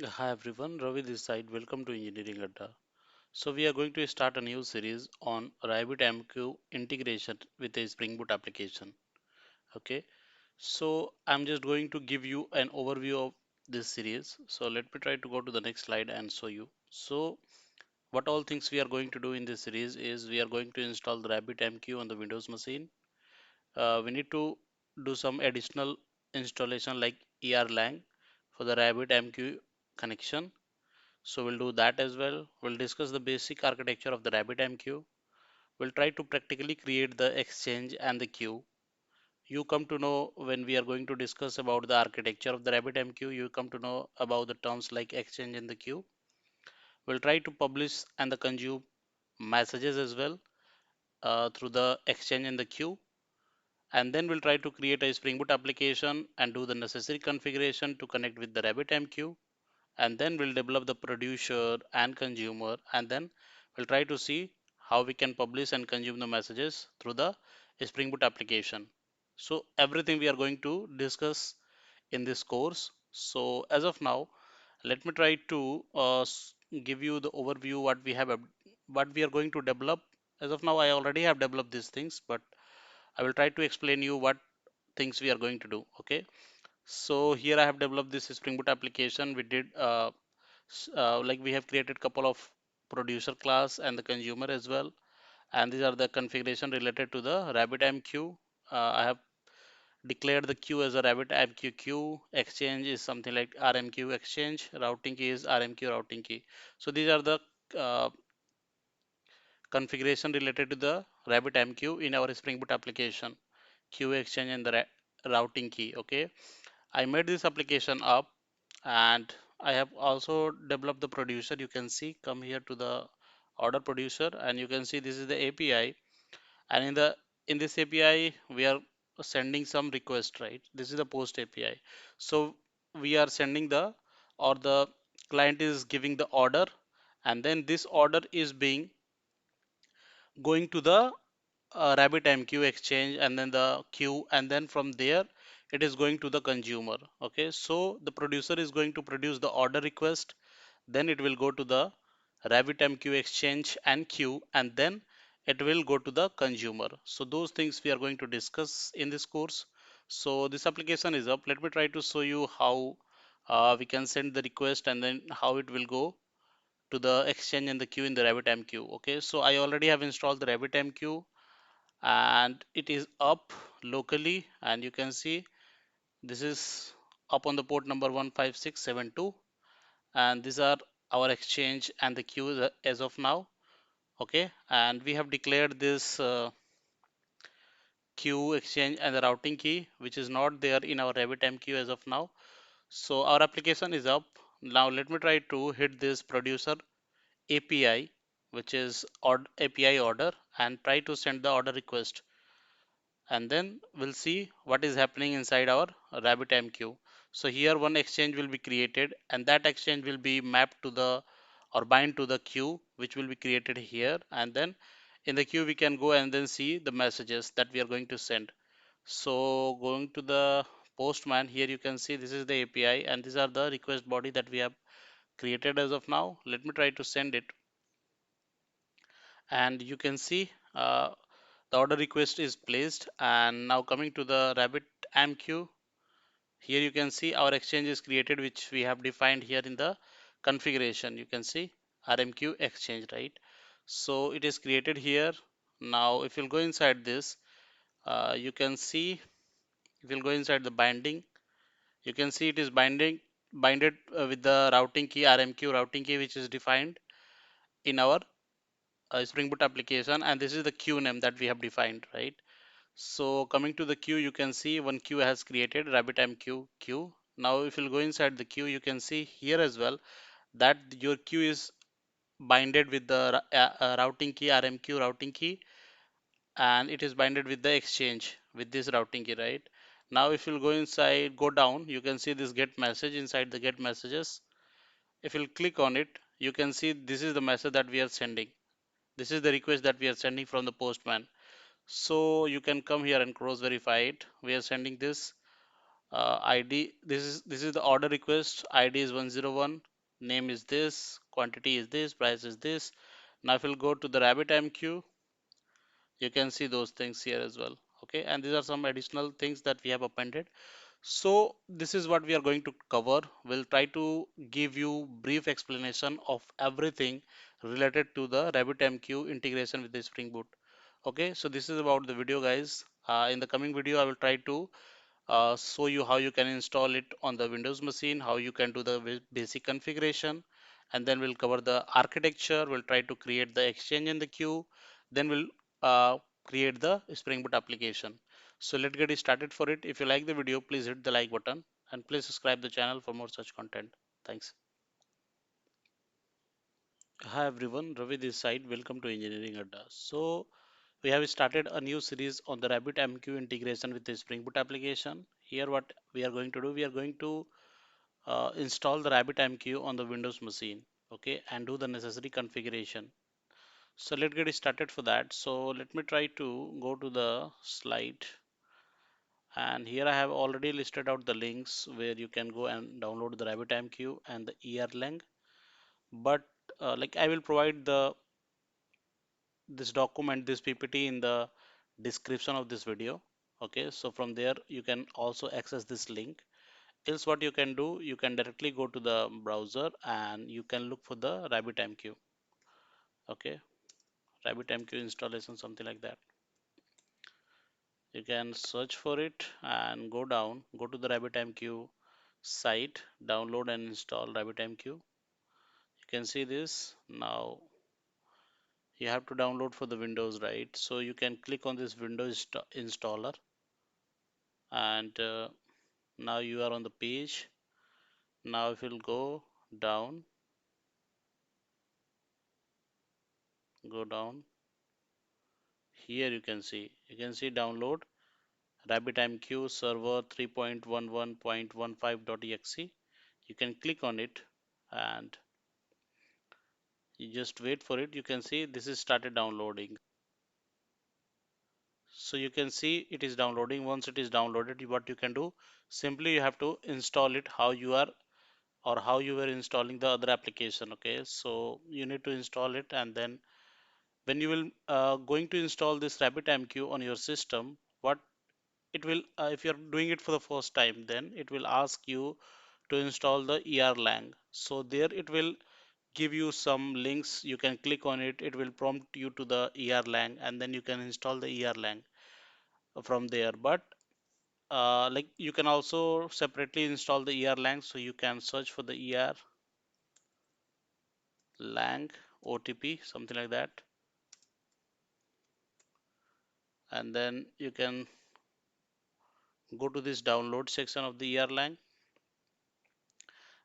Hi everyone, Ravi this side. Welcome to EnggAdda. So we are going to start a new series on RabbitMQ integration with a Spring Boot application. Okay, so I'm just going to give you an overview of this series. So let me try to go to the next slide and show you. So what all things we are going to do in this series is we are going to install the RabbitMQ on the Windows machine. We need to do some additional installation like erlang for the RabbitMQ connection. So we'll do that as well. We'll discuss the basic architecture of the RabbitMQ. We'll try to practically create the exchange and the queue. You come to know when we are going to discuss about the architecture of the RabbitMQ, you come to know about the terms like exchange and the queue. We'll try to publish and the consume messages as well through the exchange and the queue. And then we'll try to create a Spring Boot application and do the necessary configuration to connect with the RabbitMQ, and then we'll develop the producer and consumer, and then we'll try to see how we can publish and consume the messages through the Spring Boot application. So everything we are going to discuss in this course. So as of now, let me try to give you the overview what we are going to develop. As of now, I already have developed these things, but I will try to explain you what things we are going to do. Okay, so here I have developed this Spring Boot application. We did like we have created couple of producer class and the consumer as well, and these are the configuration related to the RabbitMQ. I have declared the queue as a RabbitMQ queue. Exchange is something like RMQ exchange. Routing key is RMQ routing key. So these are the uh, configuration related to the RabbitMQ in our Spring Boot application. Queue exchange and the routing key. Okay, I made this application up, and I have also developed the producer. You can see, come here to the order producer, and you can see this is the API, and in this API we are sending some request, right? This is the post API. So we are sending the client is giving the order, and then this order is being going to the RabbitMQ exchange and then the queue, and then from there it is going to the consumer. Okay, so the producer is going to produce the order request, then it will go to the RabbitMQ exchange and queue, and then it will go to the consumer. So those things we are going to discuss in this course. So this application is up. Let me try to show you how we can send the request and then how it will go to the exchange and the queue in the RabbitMQ. Okay, so I already have installed the RabbitMQ and it is up locally, and you can see this is up on the port number 15672, and these are our exchange and the queue as of now. Okay, and we have declared this queue exchange and the routing key, which is not there in our RabbitMQ as of now. So our application is up. Now let me try to hit this producer API, which is API order, and try to send the order request, and then we'll see what is happening inside our RabbitMQ. So here one exchange will be created, and that exchange will be mapped to the or bind to the queue which will be created here, and then in the queue we can go and then see the messages that we are going to send. So going to the postman, here you can see this is the API and these are the request body that we have created as of now. Let me try to send it, and you can see the order request is placed. And now coming to the RabbitMQ, here you can see our exchange is created, which we have defined here in the configuration. You can see RMQ exchange, right? So it is created here. Now if you'll go inside this, you can see, if you'll go inside the binding, you can see it is binded with the routing key, RMQ routing key, which is defined in our Spring Boot application, and this is the queue name that we have defined, right? So coming to the queue, you can see one queue has created RabbitMQ queue. Now if you'll go inside the queue, you can see here as well that your queue is binded with the routing key, RMQ routing key, and it is binded with the exchange with this routing key, right? Now if you'll go inside, go down, you can see this get message. Inside the get messages, if you'll click on it, you can see this is the message that we are sending. This is the request that we are sending from the postman. So you can come here and cross verify it. We are sending this ID, this is the order request. ID is 101, name is this, quantity is this, price is this. Now if you'll go to the RabbitMQ, you can see those things here as well. Okay, and these are some additional things that we have appended. So this is what we are going to cover. We'll try to give you brief explanation of everything related to the RabbitMQ integration with the Spring Boot. Okay, so this is about the video, guys. In the coming video, I will try to show you how you can install it on the Windows machine, how you can do the basic configuration, and then we'll cover the architecture. We'll try to create the exchange in the queue, then we'll create the Spring Boot application. So let's get started for it. If you like the video, please hit the like button and please subscribe the channel for more such content. Thanks. Hi everyone, Ravi this side. Welcome to Engineering Adda. So we have started a new series on the RabbitMQ integration with the Spring Boot application. Here, what we are going to do, we are going to install the RabbitMQ on the Windows machine, okay, and do the necessary configuration. So let's get started for that. So let me try to go to the slide, and here I have already listed out the links where you can go and download the RabbitMQ and the ERLang. But like I will provide the this document, this PPT in the description of this video. Okay, so from there you can also access this link. Else what you can do, you can directly go to the browser and you can look for the RabbitMQ. Okay, RabbitMQ installation, something like that. You can search for it and go down, go to the RabbitMQ site, download and install RabbitMQ. You can see this. Now you have to download for the Windows, right? So you can click on this Windows installer, and now you are on the page. Now if you'll down, go down, here you can see download RabbitMQ server 3.11.15.exe. You can click on it and you just wait for it. You can see this is started downloading. So you can see it is downloading. Once it is downloaded, what you can do, simply you have to install it how you are or how you were installing the other application. Okay, so you need to install it, and then when you will going to install this RabbitMQ on your system, what it will if you're doing it for the first time, then it will ask you to install the ERLang. So there it will give you some links. You can click on it. It will prompt you to the ERLang, and then you can install the ERLang from there. But like you can also separately install the ERLang. So you can search for the ERLang OTP, something like that, and then you can go to this download section of the ERLang,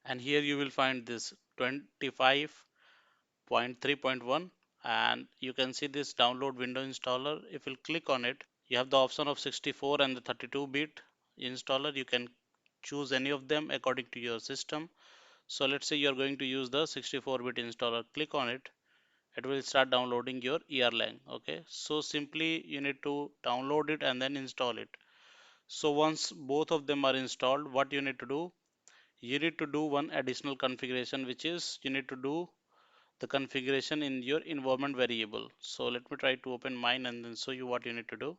and here you will find this 25.3.1, and you can see this download window installer. If you click on it, you have the option of 64 and the 32-bit installer. You can choose any of them according to your system. So let's say you're going to use the 64-bit installer. Click on it. It will start downloading your ERLang. Okay, so simply you need to download it and then install it. So once both of them are installed, what you need to do, you need to do one additional configuration, which is you need to do the configuration in your environment variable. So let me try to open mine and then show you what you need to do.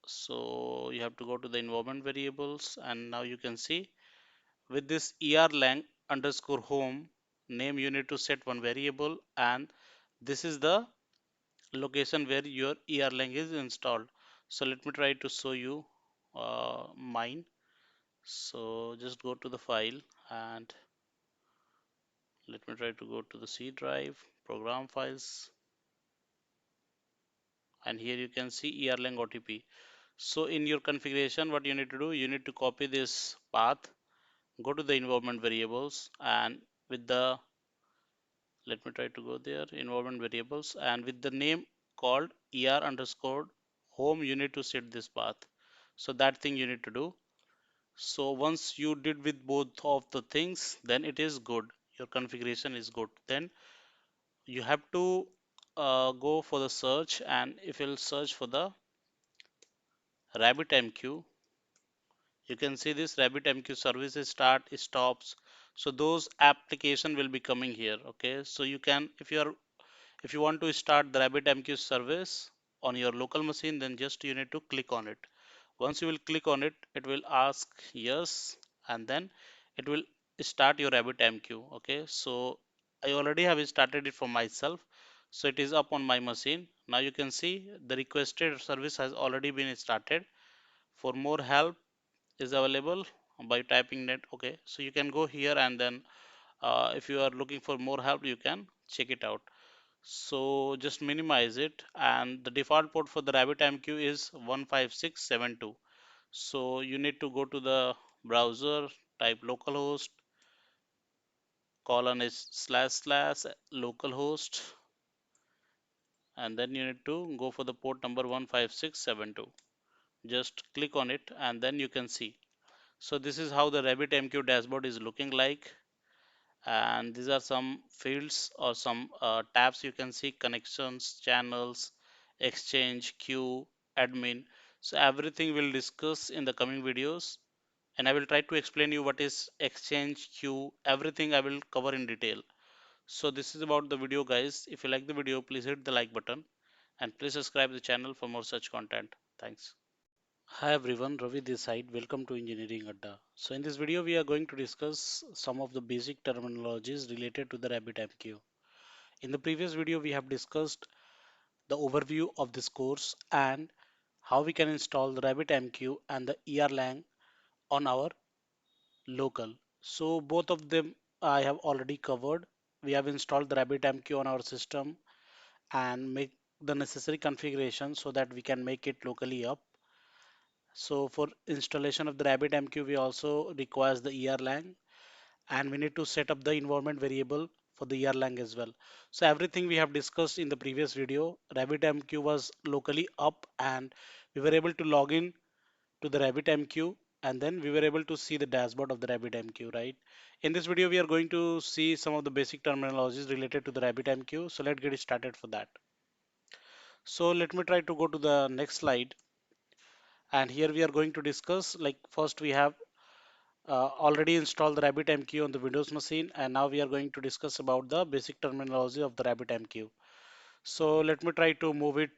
So you have to go to the environment variables, and now you can see with this erlang underscore home name, you need to set one variable, and this is the location where your erlang is installed. So let me try to show you mine. So just go to the file, and let me try to go to the C drive, program files, and here you can see ERLang OTP. So in your configuration, what you need to do, you need to copy this path, go to the environment variables, and with the, let me try to go there, environment variables, and with the name called er underscore home, you need to set this path. So that thing you need to do. So once you did with both of the things, then it is good. Your configuration is good. Then you have to go for the search, and if you'll search for the RabbitMQ, You can see this RabbitMQ services start, stops. So those application will be coming here. Okay. So you can, if you want to start the RabbitMQ service on your local machine, then just you need to click on it. Once you will click on it, it will ask yes, and then it will start your RabbitMQ. Okay. So I already have started it for myself. So it is up on my machine. Now you can see the requested service has already been started. For more help is available by typing net. Okay, so you can go here and then if you are looking for more help, you can check it out. So just minimize it, and the default port for the RabbitMQ is 15672. So you need to go to the browser, type localhost colon is slash slash localhost, and then you need to go for the port number 15672. Just click on it and then you can see. So this is how the RabbitMQ dashboard is looking like, and these are some fields or some tabs. You can see connections, channels, exchange, queue, admin. So everything we'll discuss in the coming videos, and I will try to explain you what is exchange, queue, everything I will cover in detail. So this is about the video, guys. If you like the video, please hit the like button and please subscribe the channel for more such content. Thanks. Hi everyone, Ravi this side. Welcome to Engineering Adda. So in this video, we are going to discuss some of the basic terminologies related to the RabbitMQ. In the previous video, we have discussed the overview of this course and how we can install the RabbitMQ and the ERLang on our local. So both of them I have already covered. We have installed the RabbitMQ on our system and make the necessary configuration so that we can make it locally up. So for installation of the RabbitMQ, we also requires the ERLang, and we need to set up the environment variable for the ERLang as well. So everything we have discussed in the previous video, RabbitMQ was locally up and we were able to log in to the RabbitMQ, and then we were able to see the dashboard of the RabbitMQ, right? In this video, we are going to see some of the basic terminologies related to the RabbitMQ. So let's get started for that. So let me try to go to the next slide. And here we are going to discuss, like first we have already installed the RabbitMQ on the Windows machine, and now we are going to discuss about the basic terminology of the RabbitMQ. So let me try to move it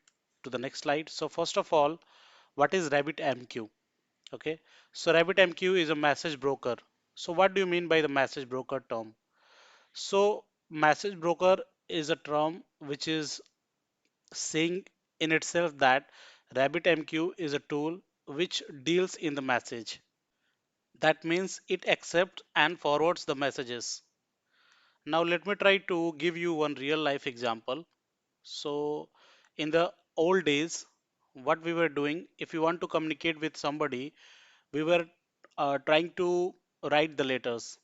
to the next slide. So first of all, what is RabbitMQ? Okay, so RabbitMQ is a message broker. So what do you mean by the message broker term? So message broker is a term which is saying in itself that RabbitMQ is a tool which deals in the message. That means it accepts and forwards the messages. Now let me try to give you one real life example. So in the old days, what we were doing, if you want to communicate with somebody, we were trying to write the letters,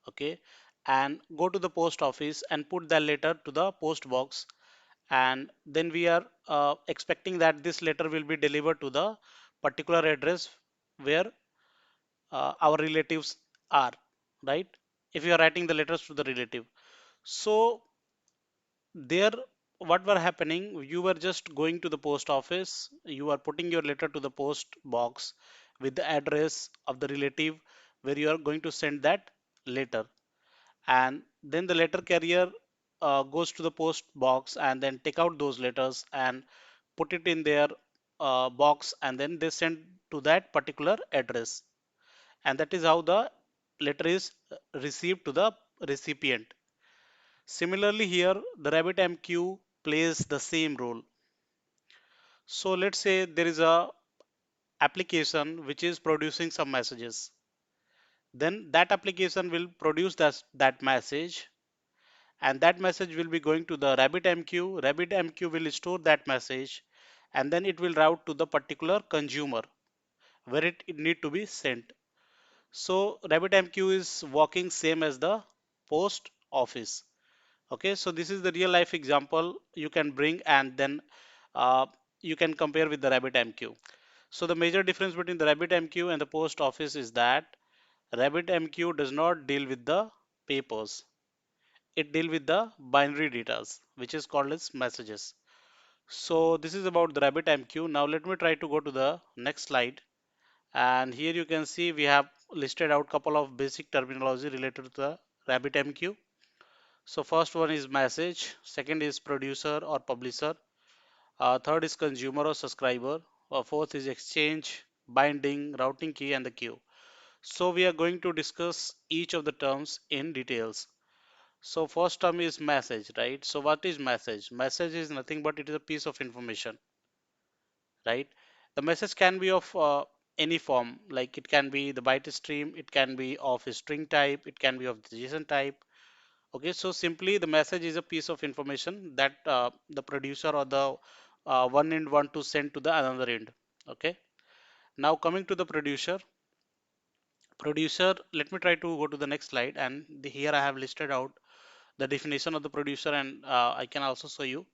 okay, and go to the post office and put that letter to the post box, and then we are expecting that this letter will be delivered to the particular address where our relatives are, right? If you are writing the letters to the relative, so there what were happening, you were just going to the post office, you are putting your letter to the post box with the address of the relative where you are going to send that letter, and then the letter carrier goes to the post box and then take out those letters and put it in their box, and then they send to that particular address, and that is how the letter is received to the recipient. Similarly here, the RabbitMQ plays the same role. So let's say there is a application which is producing some messages. Then that application will produce that message, and that message will be going to the RabbitMQ. RabbitMQ will store that message, and then it will route to the particular consumer where it need to be sent. So RabbitMQ is working same as the post office. Okay, so this is the real life example you can bring, and then uh, you can compare with the RabbitMQ. So the major difference between the RabbitMQ and the post office is that RabbitMQ does not deal with the papers. It deals with the binary data, which is called as messages. So this is about the RabbitMQ. Now let me try to go to the next slide, And here you can see we have listed out couple of basic terminology related to the RabbitMQ. So first one is message, second is producer or publisher, third is consumer or subscriber, fourth is exchange, binding, routing key, and the queue. So we are going to discuss each of the terms in details. So first term is message, right? So what is message? Message is nothing but it is a piece of information, right? The message can be of any form, like it can be the byte stream, it can be of a string type, it can be of the JSON type. Okay, so simply the message is a piece of information that the producer or the one end want to send to the another end. Okay, now coming to the producer, let me try to go to the next slide, and here I have listed out the definition of the producer, and I can also show you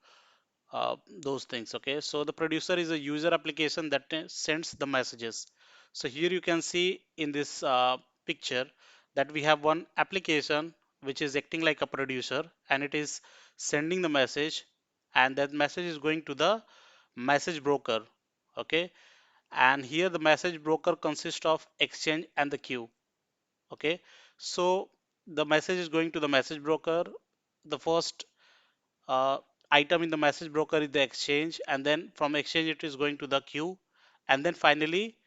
those things. Okay, so the producer is a user application that sends the messages. So here you can see in this picture that we have one application which is acting like a producer, and it is sending the message, and that message is going to the message broker. Okay, and here the message broker consists of exchange and the queue. Okay, so the message is going to the message broker. The first uh, item in the message broker is the exchange, and then from exchange it is going to the queue, and then finally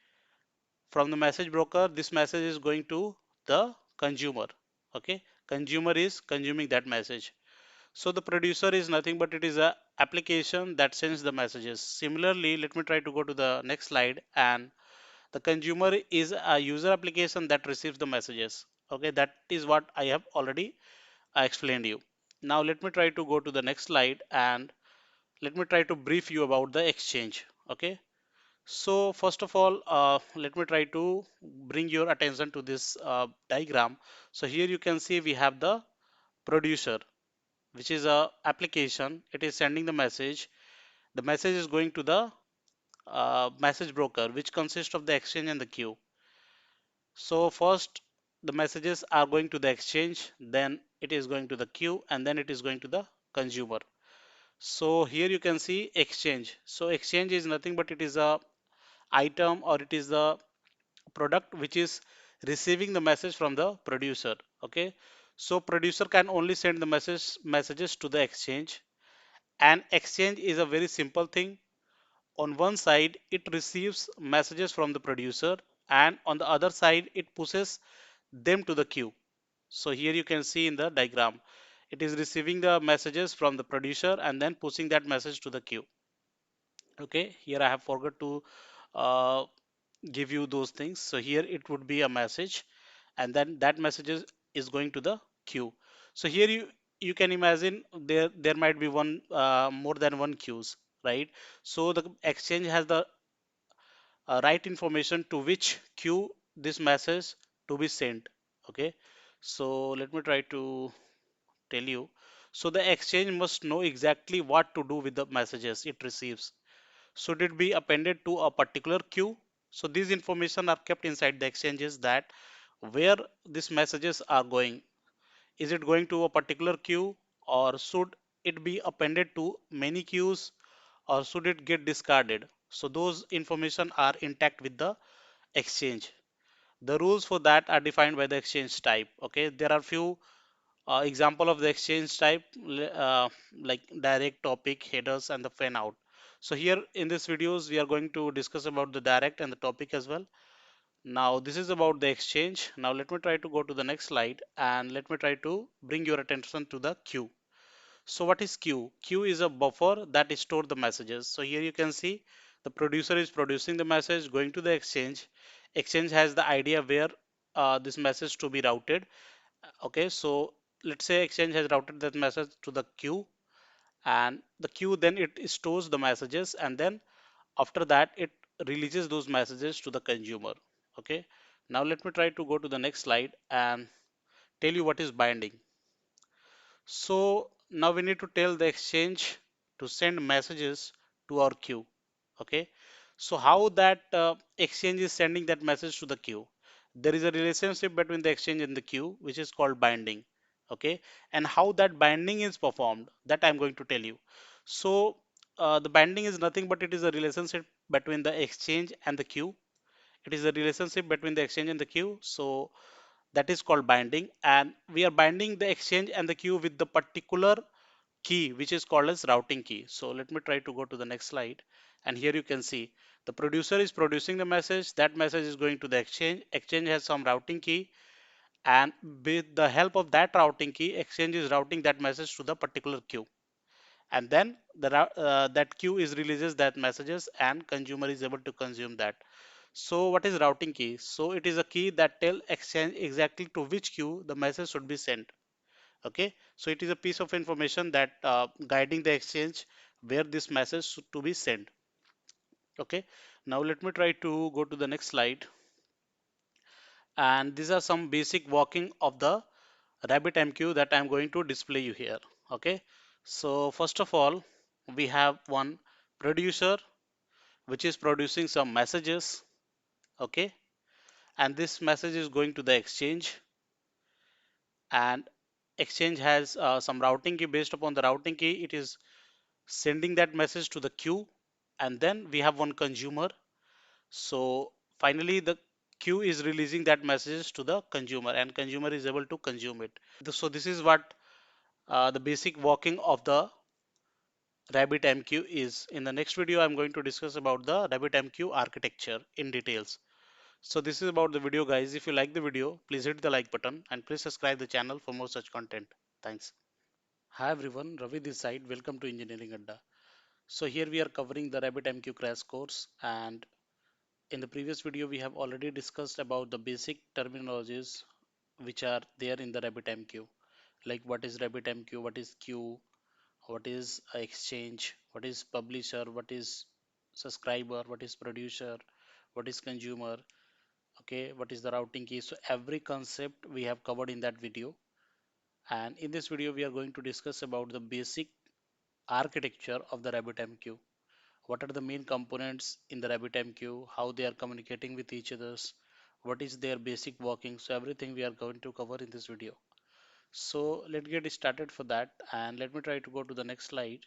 from the message broker this message is going to the consumer. Okay, consumer is consuming that message. So the producer is nothing but it is a application that sends the messages. Similarly, let me try to go to the next slide, and the consumer is a user application that receives the messages. Okay, that is what I have already explained you. Now let me try to go to the next slide, and let me try to brief you about the exchange. Okay, so first of all, let me try to bring your attention to this diagram. So here you can see we have the producer, which is a application. It is sending the message. The message is going to the message broker, which consists of the exchange and the queue. So first the messages are going to the exchange, then it is going to the queue, and then it is going to the consumer. So here you can see exchange. So exchange is nothing but it is a item, or it is the product which is receiving the message from the producer. Okay, so producer can only send the messages to the exchange, and exchange is a very simple thing. On one side it receives messages from the producer, and on the other side it pushes them to the queue. So here you can see in the diagram, it is receiving the messages from the producer and then pushing that message to the queue. Okay, here I have forgot to uh, give you those things. So here it would be a message, and then that message is going to the queue. So here you can imagine there might be one more than one queues, right? So the exchange has the right information to which queue this message to be sent. Okay, so let me try to tell you. So the exchange must know exactly what to do with the messages it receives. Should it be appended to a particular queue? So these information are kept inside the exchanges, that where these messages are going. Is it going to a particular queue, or should it be appended to many queues, or should it get discarded? So those information are intact with the exchange. The rules for that are defined by the exchange type. Okay, there are few example of the exchange type, like direct, topic, headers, and the fan out. So here in this videos we are going to discuss about the direct and the topic as well. Now this is about the exchange. Now let me try to go to the next slide, and let me try to bring your attention to the queue. So what is queue? Queue is a buffer that stores the messages. So here you can see the producer is producing the message going to the exchange. Exchange has the idea where this message to be routed. Okay, so let's say exchange has routed that message to the queue, and the queue then it stores the messages, and then after that it releases those messages to the consumer. Okay, now let me try to go to the next slide and tell you what is binding. So now we need to tell the exchange to send messages to our queue. Okay, so how that exchange is sending that message to the queue? There is a relationship between the exchange and the queue, which is called binding. Okay, and how that binding is performed, that I'm going to tell you. So the binding is nothing but it is a relationship between the exchange and the queue. It is a relationship between the exchange and the queue. So that is called binding, and we are binding the exchange and the queue with the particular key which is called as routing key. So let me try to go to the next slide, and here you can see the producer is producing the message. That message is going to the exchange. Exchange has some routing key, and with the help of that routing key, exchange is routing that message to the particular queue, and then that queue is releases that messages and consumer is able to consume that. So what is routing key? So it is a key that tell exchange exactly to which queue the message should be sent. Okay, so it is a piece of information that guiding the exchange where this message should to be sent. Okay, now let me try to go to the next slide, and these are some basic working of the RabbitMQ that I'm going to display you here. Okay, so first of all, we have one producer which is producing some messages. Okay, and this message is going to the exchange, and exchange has some routing key. Based upon the routing key, it is sending that message to the queue, and then we have one consumer. So finally the queue is releasing that message to the consumer, and consumer is able to consume it. So this is what the basic working of the RabbitMQ is. In the next video, I'm going to discuss about the RabbitMQ architecture in details. So this is about the video, guys. If you like the video, please hit the like button and please subscribe the channel for more such content. Thanks. Hi everyone, Ravi this side. Welcome to Engineering Adda. So here we are covering the RabbitMQ crash course, and in the previous video we have already discussed about the basic terminologies which are there in the RabbitMQ, like what is RabbitMQ, what is queue, what is a exchange, what is publisher, what is subscriber, what is producer, what is consumer, okay, what is the routing key. So every concept we have covered in that video, and in this video we are going to discuss about the basic architecture of the RabbitMQ. What are the main components in the RabbitMQ, how they are communicating with each others, what is their basic working. So everything we are going to cover in this video. So let's get started for that, and let me try to go to the next slide,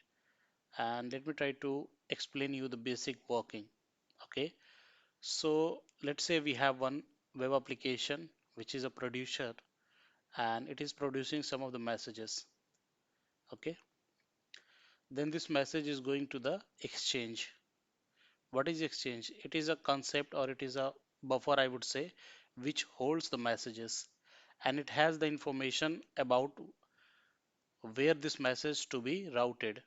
and let me try to explain you the basic working. Okay, so let's say we have one web application which is a producer, and it is producing some of the messages. Okay, then this message is going to the exchange. What is exchange? It is a concept, or it is a buffer, I would say, which holds the messages, and it has the information about where this message to be routed,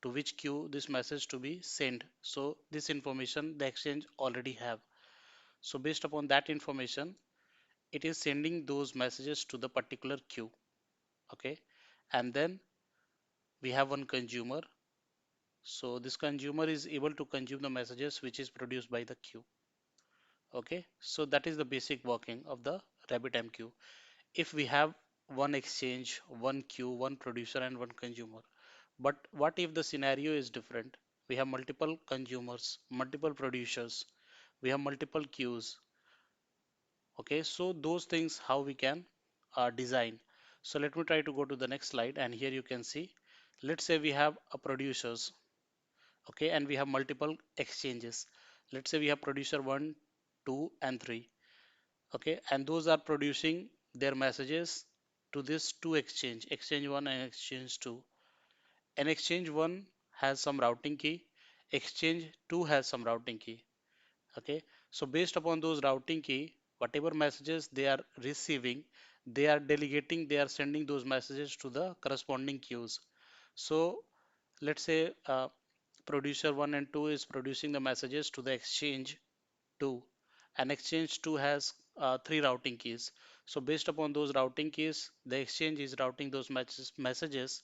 to which queue this message to be sent. So this information the exchange already have. So based upon that information, it is sending those messages to the particular queue. Okay, and then we have one consumer. So this consumer is able to consume the messages which is produced by the queue. Okay, so that is the basic working of the RabbitMQ. If we have one exchange, one queue, one producer, and one consumer, but what if the scenario is different? We have multiple consumers, multiple producers, we have multiple queues. Okay, so those things how we can design. So let me try to go to the next slide, and here you can see. Let's say we have a producers, okay, and we have multiple exchanges. Let's say we have producer 1, 2, and 3. Okay, and those are producing their messages to this two exchange, exchange 1 and exchange 2. And exchange 1 has some routing key, exchange 2 has some routing key. Okay, so based upon those routing key, whatever messages they are receiving, they are delegating, they are sending those messages to the corresponding queues. So let's say producer 1 and 2 is producing the messages to the exchange 2, and exchange 2 has three routing keys. So based upon those routing keys, the exchange is routing those messages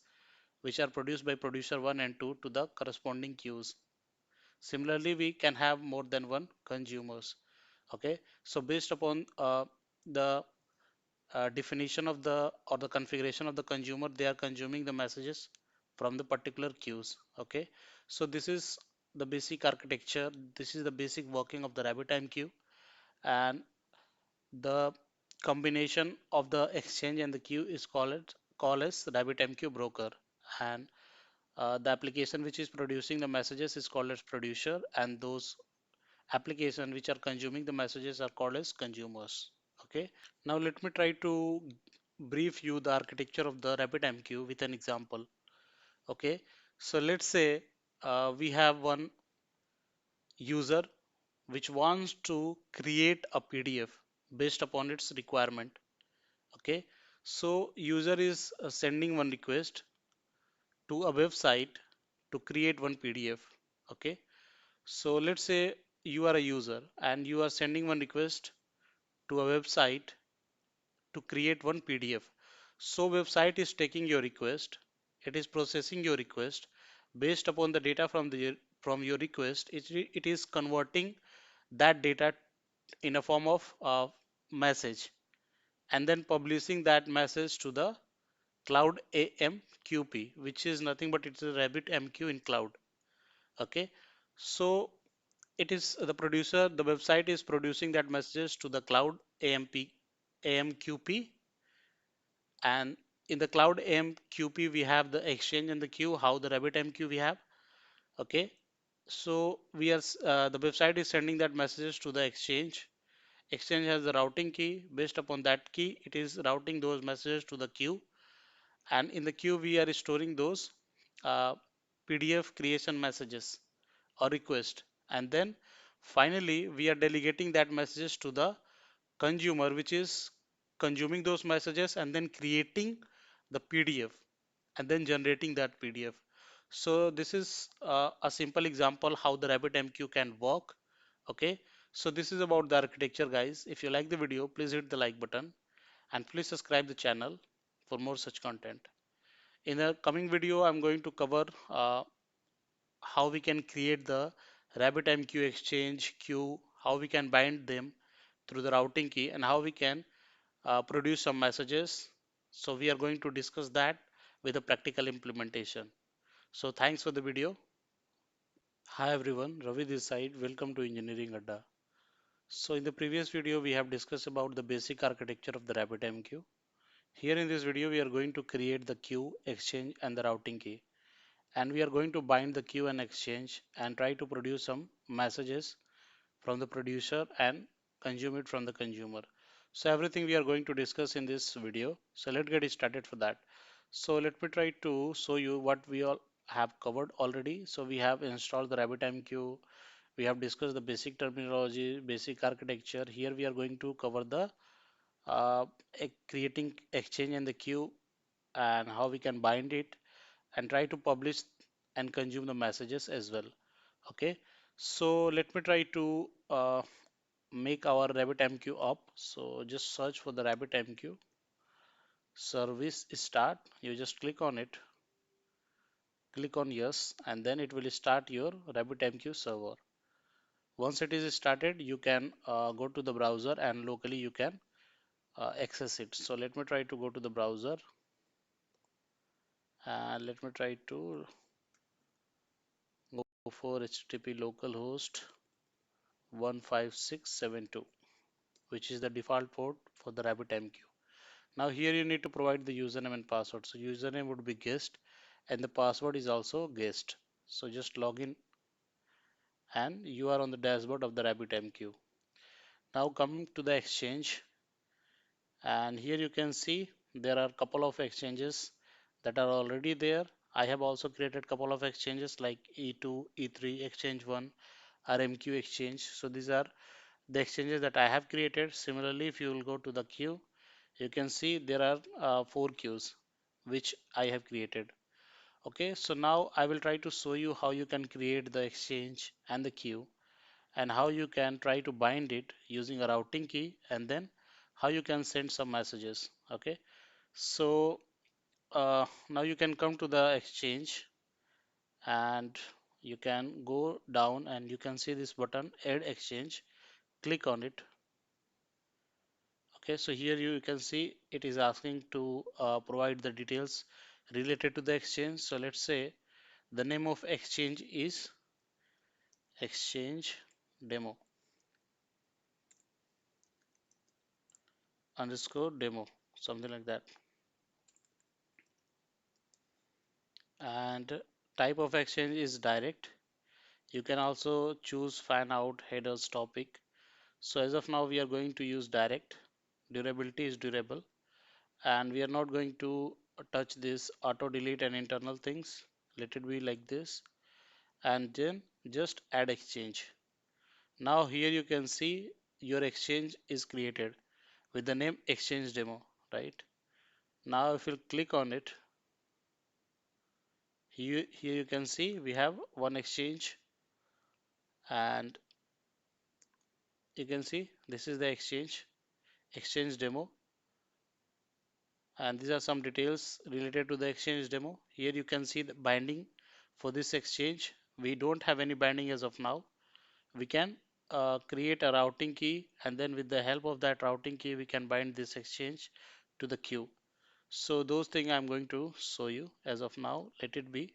which are produced by producer 1 and 2 to the corresponding queues. Similarly, we can have more than one consumers. Okay, so based upon the definition of the or the configuration of the consumer, they are consuming the messages from the particular queues. Okay, so this is the basic architecture, this is the basic working of the RabbitMQ, and the combination of the exchange and the queue is called as RabbitMQ broker, and the application which is producing the messages is called as producer, and those application which are consuming the messages are called as consumers. Okay. Now let me try to brief you the architecture of the RabbitMQ with an example. Okay. So let's say we have one user which wants to create a PDF based upon its requirement. Okay. So user is sending one request to a website to create one PDF. Okay. So let's say you are a user and you are sending one request to a website to create one PDF. So website is taking your request, it is processing your request based upon the data from your request. It is converting that data in a form of message and then publishing that message to the cloud AMQP, which is nothing but it's a RabbitMQ in cloud. Okay, so it is the producer, the website is producing that messages to the cloud AMQP, and in the cloud AMQP we have the exchange and the queue. How the RabbitMQ we have. Okay, so the website is sending that messages to the exchange. Exchange has the routing key. Based upon that key, it is routing those messages to the queue, and in the queue we are storing those uh, PDF creation messages or request, and then finally we are delegating that messages to the consumer, which is consuming those messages and then creating the PDF and then generating that PDF. So this is a simple example how the RabbitMQ can work. Okay, so this is about the architecture, guys. If you like the video, please hit the like button and please subscribe the channel for more such content. In the coming video, I'm going to cover how we can create the RabbitMQ exchange queue, how we can bind them through the routing key, and how we can produce some messages. So we are going to discuss that with a practical implementation. So thanks for the video. Hi everyone, Ravi this side. Welcome to Engineering Adda. So in the previous video, we have discussed about the basic architecture of the RabbitMQ. Here in this video, we are going to create the queue, exchange, and the routing key. And we are going to bind the queue and exchange and try to produce some messages from the producer and consume it from the consumer. So everything we are going to discuss in this video. So let's get started for that. So let me try to show you what we all have covered already. So we have installed the RabbitMQ. We have discussed the basic terminology, basic architecture. Here we are going to cover the uh, creating exchange and the queue and how we can bind it and try to publish and consume the messages as well. Okay, so let me try to make our RabbitMQ up. So just search for the RabbitMQ service start. You just click on it, click on yes, and then it will start your RabbitMQ server. Once it is started, you can go to the browser and locally you can access it. So let me try to go to the browser and let me try to go for HTTP localhost 15672, which is the default port for the RabbitMQ. Now here you need to provide the username and password. So username would be guest and the password is also guest. So just log in and you are on the dashboard of the RabbitMQ. Now coming to the exchange, and here you can see there are a couple of exchanges that are already there. I have also created a couple of exchanges like E2, E3, Exchange 1, RMQ exchange. So these are the exchanges that I have created. Similarly, if you will go to the queue, you can see there are four queues which I have created. Okay, so now I will try to show you how you can create the exchange and the queue and how you can try to bind it using a routing key and then how you can send some messages. Okay, so now you can come to the exchange and you can go down and you can see this button add exchange. Click on it. Okay, so here you can see it is asking to provide the details related to the exchange. So let's say the name of exchange is exchange demo underscore demo, something like that. And type of exchange is direct. You can also choose fan out headers topic. So as of now, we are going to use direct. Durability is durable, and we are not going to touch this auto delete and internal things. Let it be like this, and then just add exchange. Now here you can see your exchange is created with the name exchange demo, right? Now if you click on it, here you can see we have one exchange, and you can see this is the exchange demo, and these are some details related to the exchange demo. Here you can see the binding for this exchange. We don't have any binding as of now. We can create a routing key, and then with the help of that routing key we can bind this exchange to the queue. So those things I'm going to show you as of now. Let it be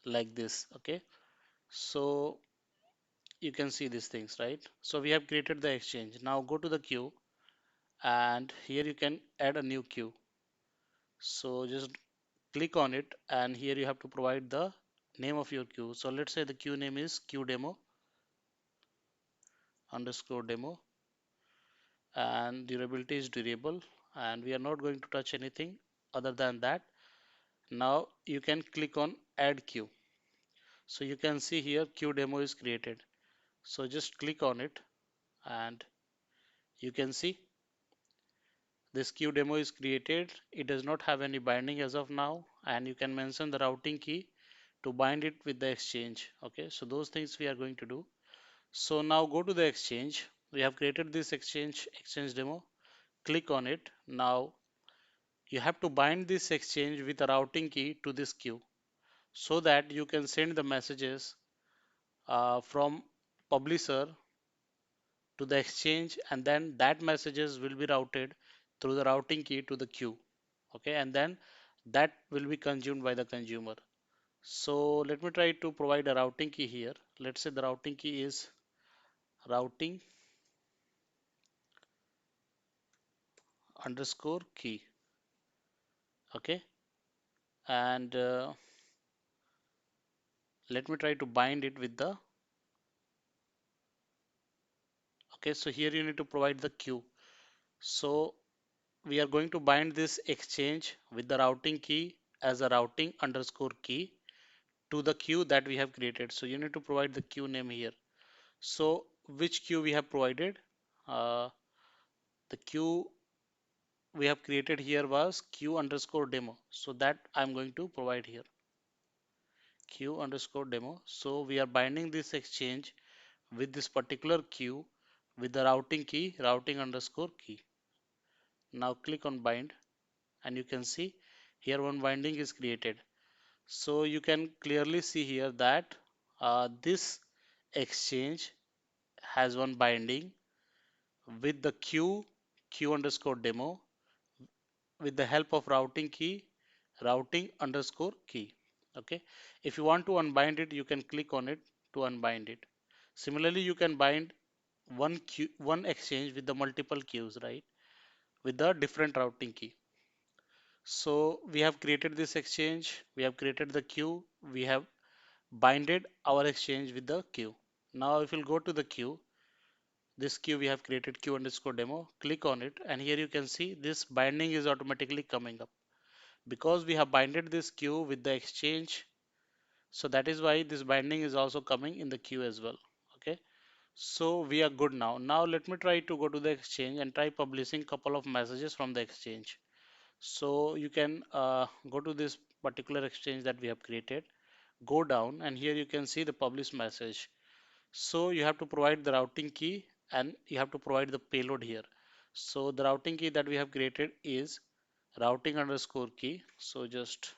like this. Okay, so you can see these things, right? So we have created the exchange. Now go to the queue, and here you can add a new queue. So just click on it, and here you have to provide the name of your queue. So let's say the queue name is queue demo underscore demo, and durability is durable, and we are not going to touch anything other than that. Now you can click on add queue. So you can see here queue demo is created. So just click on it, and you can see this queue demo is created. It does not have any binding as of now, and you can mention the routing key to bind it with the exchange. Okay, so those things we are going to do. So now go to the exchange. We have created this exchange demo. Click on it. Now you have to bind this exchange with a routing key to this queue so that you can send the messages from publisher to the exchange, and then that messages will be routed through the routing key to the queue. Okay, and then that will be consumed by the consumer. So let me try to provide a routing key here. Let's say the routing key is routing underscore key. Okay, and let me try to bind it with the. Okay, so here you need to provide the queue. So we are going to bind this exchange with the routing key as a routing underscore key to the queue that we have created. So you need to provide the queue name here. So which queue we have provided? The queue we have created here was queue underscore demo. So that I'm going to provide here queue underscore demo. So we are binding this exchange with this particular queue with the routing key routing underscore key. Now click on bind, and you can see here one binding is created. So you can clearly see here that this exchange has one binding with the queue underscore demo with the help of routing key routing underscore key. Okay, if you want to unbind it, you can click on it to unbind it. Similarly, you can bind one exchange with the multiple queues, right, with the different routing key. So we have created this exchange, we have created the queue, we have binded our exchange with the queue. Now if you'll go to the queue, this queue we have created queue underscore demo, click on it, and here you can see this binding is automatically coming up because we have binded this queue with the exchange. So that is why this binding is also coming in the queue as well. Okay, so we are good now. Now let me try to go to the exchange and try publishing couple of messages from the exchange. So you can go to this particular exchange that we have created, go down, and here you can see the publish message. So you have to provide the routing key, and you have to provide the payload here. So the routing key that we have created is routing underscore key. So just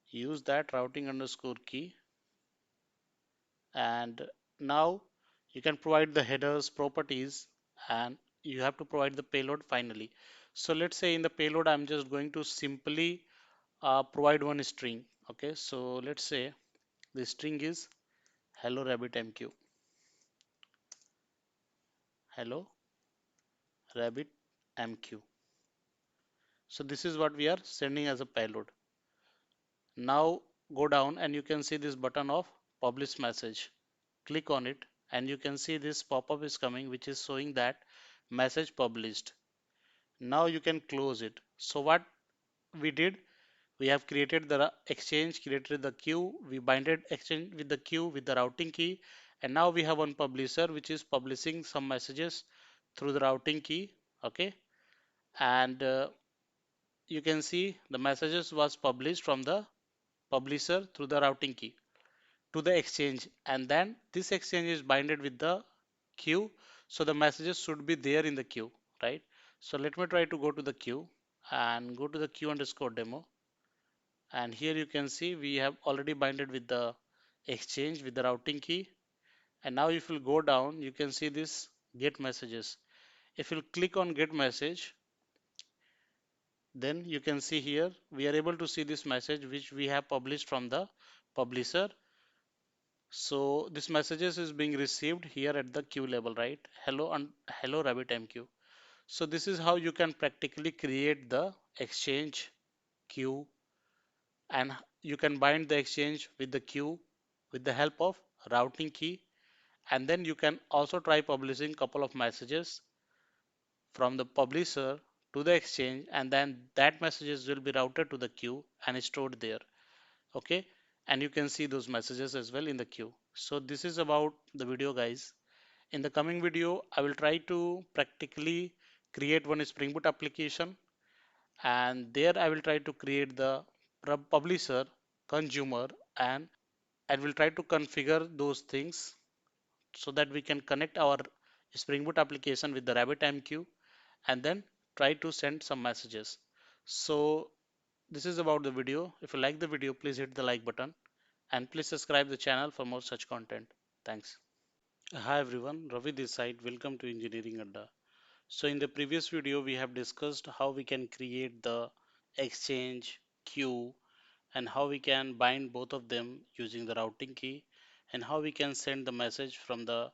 use that routing underscore key, and now you can provide the headers properties, and you have to provide the payload finally. So let's say in the payload I'm just going to simply provide one string. Okay, so let's say the string is hello RabbitMQ. Hello RabbitMQ. So this is what we are sending as a payload. Now go down, and you can see this button of publish message. click on it, and you can see this pop-up is coming which is showing that message published. Now you can close it. So what we did, we have created the exchange, created the queue, we binded exchange with the queue with the routing key, and now we have one publisher which is publishing some messages through the routing key. Okay, and you can see the messages was published from the publisher through the routing key to the exchange, and then this exchange is binded with the queue, so the messages should be there in the queue, right? So let me try to go to the queue and go to the queue underscore demo, and here you can see we have already binded with the exchange with the routing key. And now if you go down, you can see this get messages. If you click on get message, then you can see here we are able to see this message which we have published from the publisher. So this messages is being received here at the queue level, right? Hello and hello RabbitMQ. So this is how you can practically create the exchange queue, and you can bind the exchange with the queue with the help of routing key, and then you can also try publishing couple of messages from the publisher to the exchange, and then that messages will be routed to the queue and stored there. Okay, and you can see those messages as well in the queue. So this is about the video, guys. In the coming video, I will try to practically create one Spring Boot application, and there I will try to create the publisher, consumer, and I will try to configure those things so that we can connect our Spring Boot application with the RabbitMQ and then try to send some messages. So this is about the video. If you like the video, please hit the like button and please subscribe the channel for more such content. Thanks. Hi everyone, Ravi this side. Welcome to Engineering Adda. So in the previous video, we have discussed how we can create the exchange queue and how we can bind both of them using the routing key, and how we can send the message from the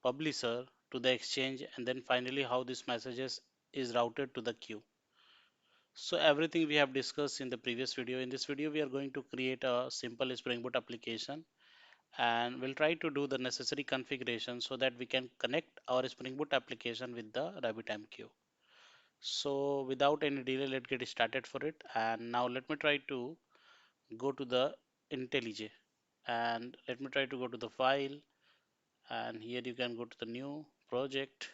publisher to the exchange, and then finally how this messages is routed to the queue. So everything we have discussed in the previous video. In this video, we are going to create a simple Spring Boot application, and we'll try to do the necessary configuration so that we can connect our Spring Boot application with the RabbitMQ. So without any delay, let's get started for it. And now let me try to go to the IntelliJ, and let me try to go to the file, and here you can go to the new project,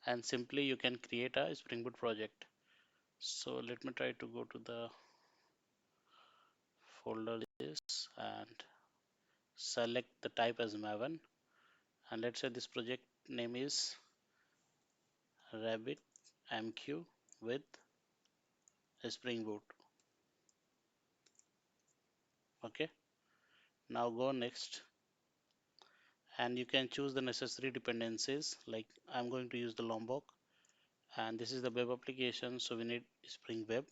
and simply you can create a Spring Boot project. So let me try to go to the folder this and select the type as Maven, and let's say this project name is RabbitMQ with Spring Boot. Okay, now go next, and you can choose the necessary dependencies. Like I'm going to use the Lombok, and this is the web application, so we need Spring Web.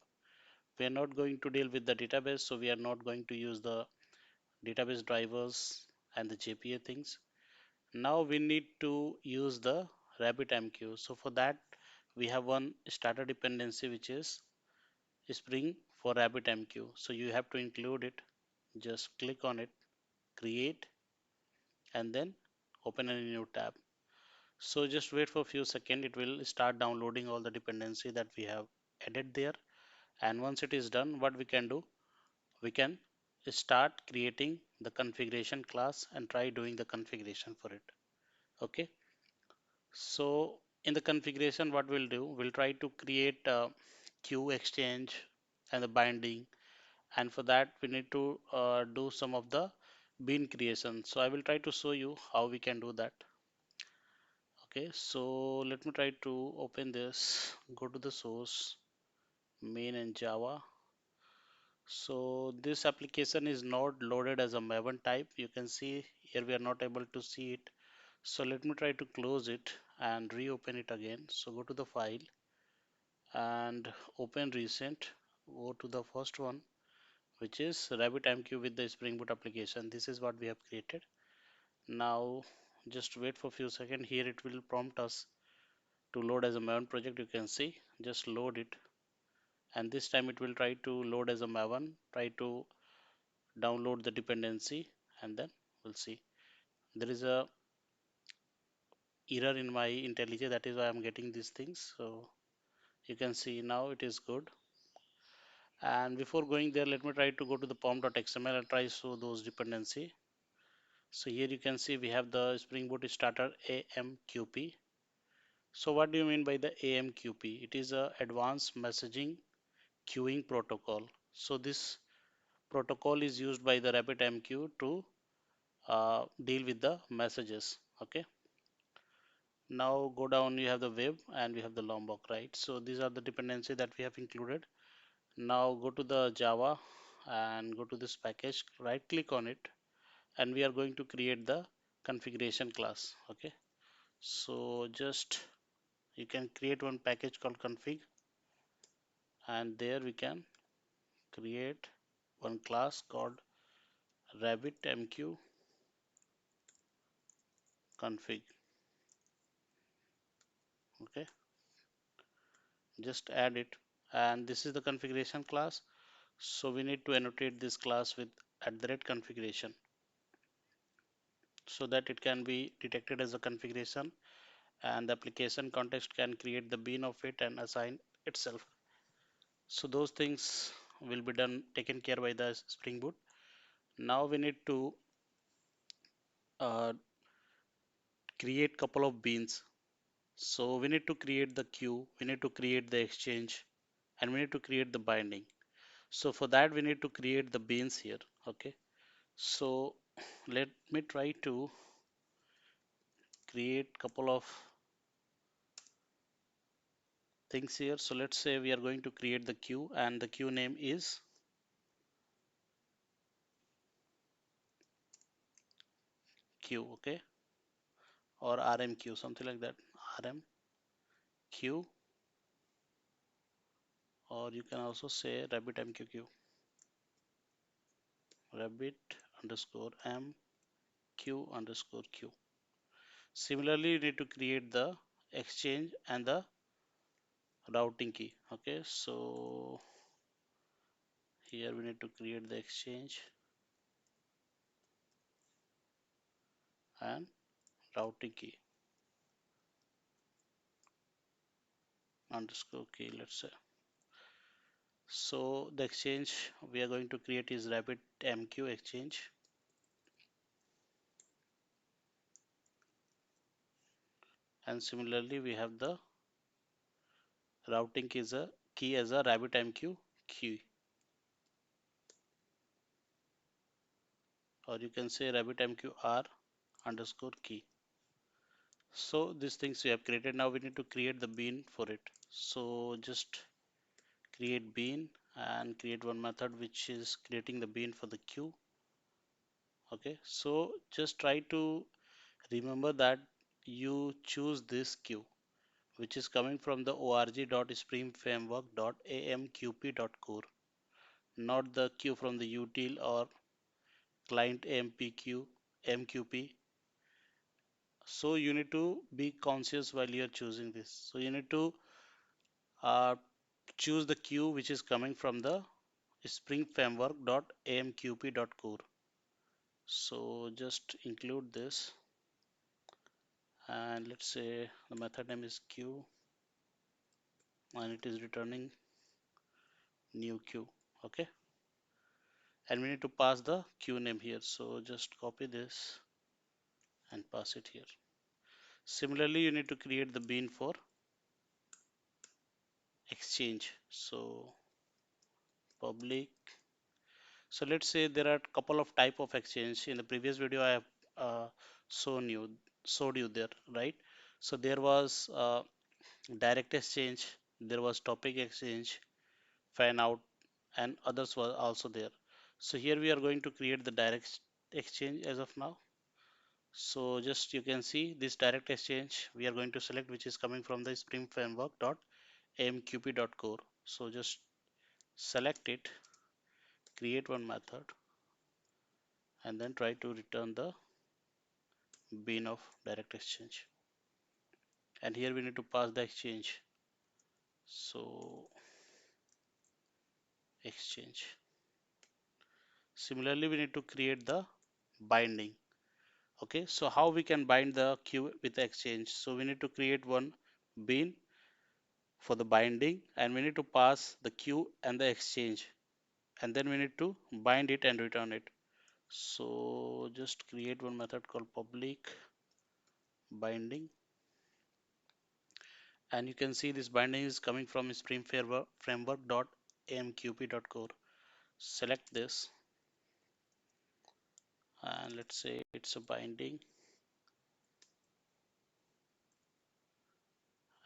We are not going to deal with the database, so we are not going to use the database drivers and the JPA things. Now we need to use the RabbitMQ. So for that, we have one starter dependency which is Spring for RabbitMQ. So you have to include it. Just click on it, create, and then open a new tab. So just wait for a few seconds. It will start downloading all the dependency that we have added there. And once it is done, what we can do, we can start creating the configuration class and try doing the configuration for it. Okay, so in the configuration, what we'll do, we'll try to create a queue exchange and the binding, and for that we need to do some of the bean creation. So I will try to show you how we can do that. Okay, so let me try to open this, go to the source, main and Java. So this application is not loaded as a Maven type. You can see here we are not able to see it. So let me try to close it and reopen it again. So go to the file and open recent. Go to the first one, which is RabbitMQ with the Spring Boot application. This is what we have created. Now just wait for a few seconds. Here it will prompt us to load as a Maven project. You can see, just load it, and this time it will try to load as a Maven. Try to download the dependency, and then we'll see. There is a error in my IntelliJ, that is why I'm getting these things. So you can see now it is good. And before going there, let me try to go to the pom.xml and try show those dependency. So here you can see we have the Spring Boot starter AMQP. So what do you mean by the AMQP? It is a advanced messaging queuing protocol. So this protocol is used by the RabbitMQ to deal with the messages. Okay. Now go down, you have the web and we have the Lombok, right? So these are the dependency that we have included. Now go to the Java and go to this package, right click on it, and we are going to create the configuration class. Okay. So just you can create one package called config, and there we can create one class called RabbitMQ config. Okay, just add it, and this is the configuration class. So we need to annotate this class with @configuration so that it can be detected as a configuration, and the application context can create the bean of it and assign itself. So those things will be done taken care by the Spring Boot. Now we need to uh, create couple of beans. So we need to create the queue, we need to create the exchange, and we need to create the binding. So for that we need to create the beans here. Okay, so let me try to create couple of things here. So let's say we are going to create the queue, and the queue name is queue. Okay, or RMQ, something like that, RMQ, or you can also say RabbitMQ, rabbit underscore MQ underscore Q. Similarly, you need to create the exchange and the routing key. Okay, so here we need to create the exchange and routing key underscore key, let's say. So the exchange we are going to create is RabbitMQ exchange, and similarly we have the routing key as a RabbitMQ key, or you can say RabbitMQ R underscore key. So these things we have created. Now we need to create the bean for it. So just create bean and create one method which is creating the bean for the queue. Okay, so just try to remember that you choose this queue which is coming from the org.springframework.amqp.core, not the queue from the util or client ampq mqp. So you need to be conscious while you're choosing this. So you need to uh, choose the queue which is coming from the springframework.amqp.core. So just include this, and let's say the method name is queue and it is returning new queue. Okay, and we need to pass the queue name here. So just copy this and pass it here. Similarly, you need to create the bean for exchange. So public. So let's say there are a couple of type of exchange. In the previous video, I have uh, shown you showed you there, right? So there was direct exchange, there was topic exchange, fan out, and others were also there. So here we are going to create the direct exchange as of now. So just you can see this direct exchange we are going to select, which is coming from the spring framework.amqp.core. So just select it, create one method, and then try to return the bean of direct exchange. And here we need to pass the exchange. So exchange. Similarly, we need to create the binding. Okay, so how we can bind the queue with the exchange? So we need to create one bean for the binding, and we need to pass the queue and the exchange, and then we need to bind it and return it. So just create one method called public binding, and you can see this binding is coming from Spring framework.amqp.core. Select this, and let's say it's a binding,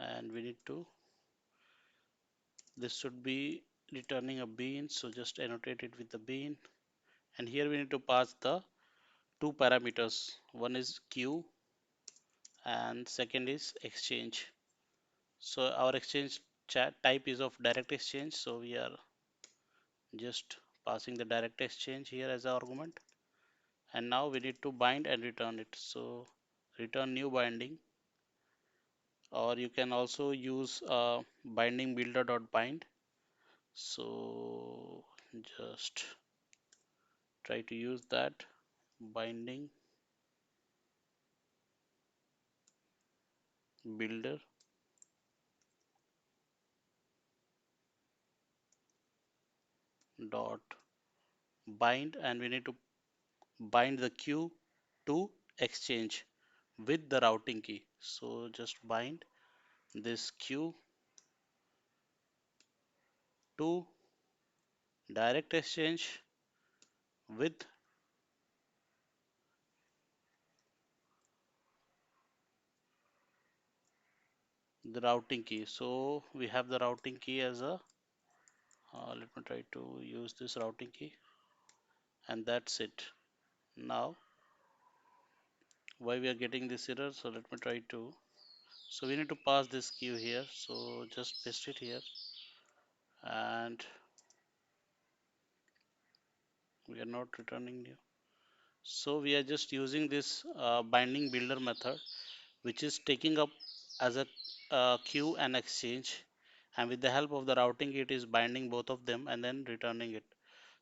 and we need to, this should be returning a bean, so just annotate it with the bean. And here we need to pass the two parameters, one is queue and second is exchange. So our exchange chat type is of direct exchange, so we are just passing the direct exchange here as an argument. And now we need to bind and return it, so return new binding, or you can also use binding builder.bind. So just try to use that binding builder dot bind, and we need to bind the queue to exchange with the routing key. So just bind this queue to direct exchange with the routing key. So we have the routing key as a, let me try to use this routing key, and that's it. Now why we are getting this error? So let me try to, so we need to pass this queue here, so just paste it here, and we are not returning new. So we are just using this binding builder method, which is taking up as a queue and exchange, and with the help of the routing it is binding both of them and then returning it.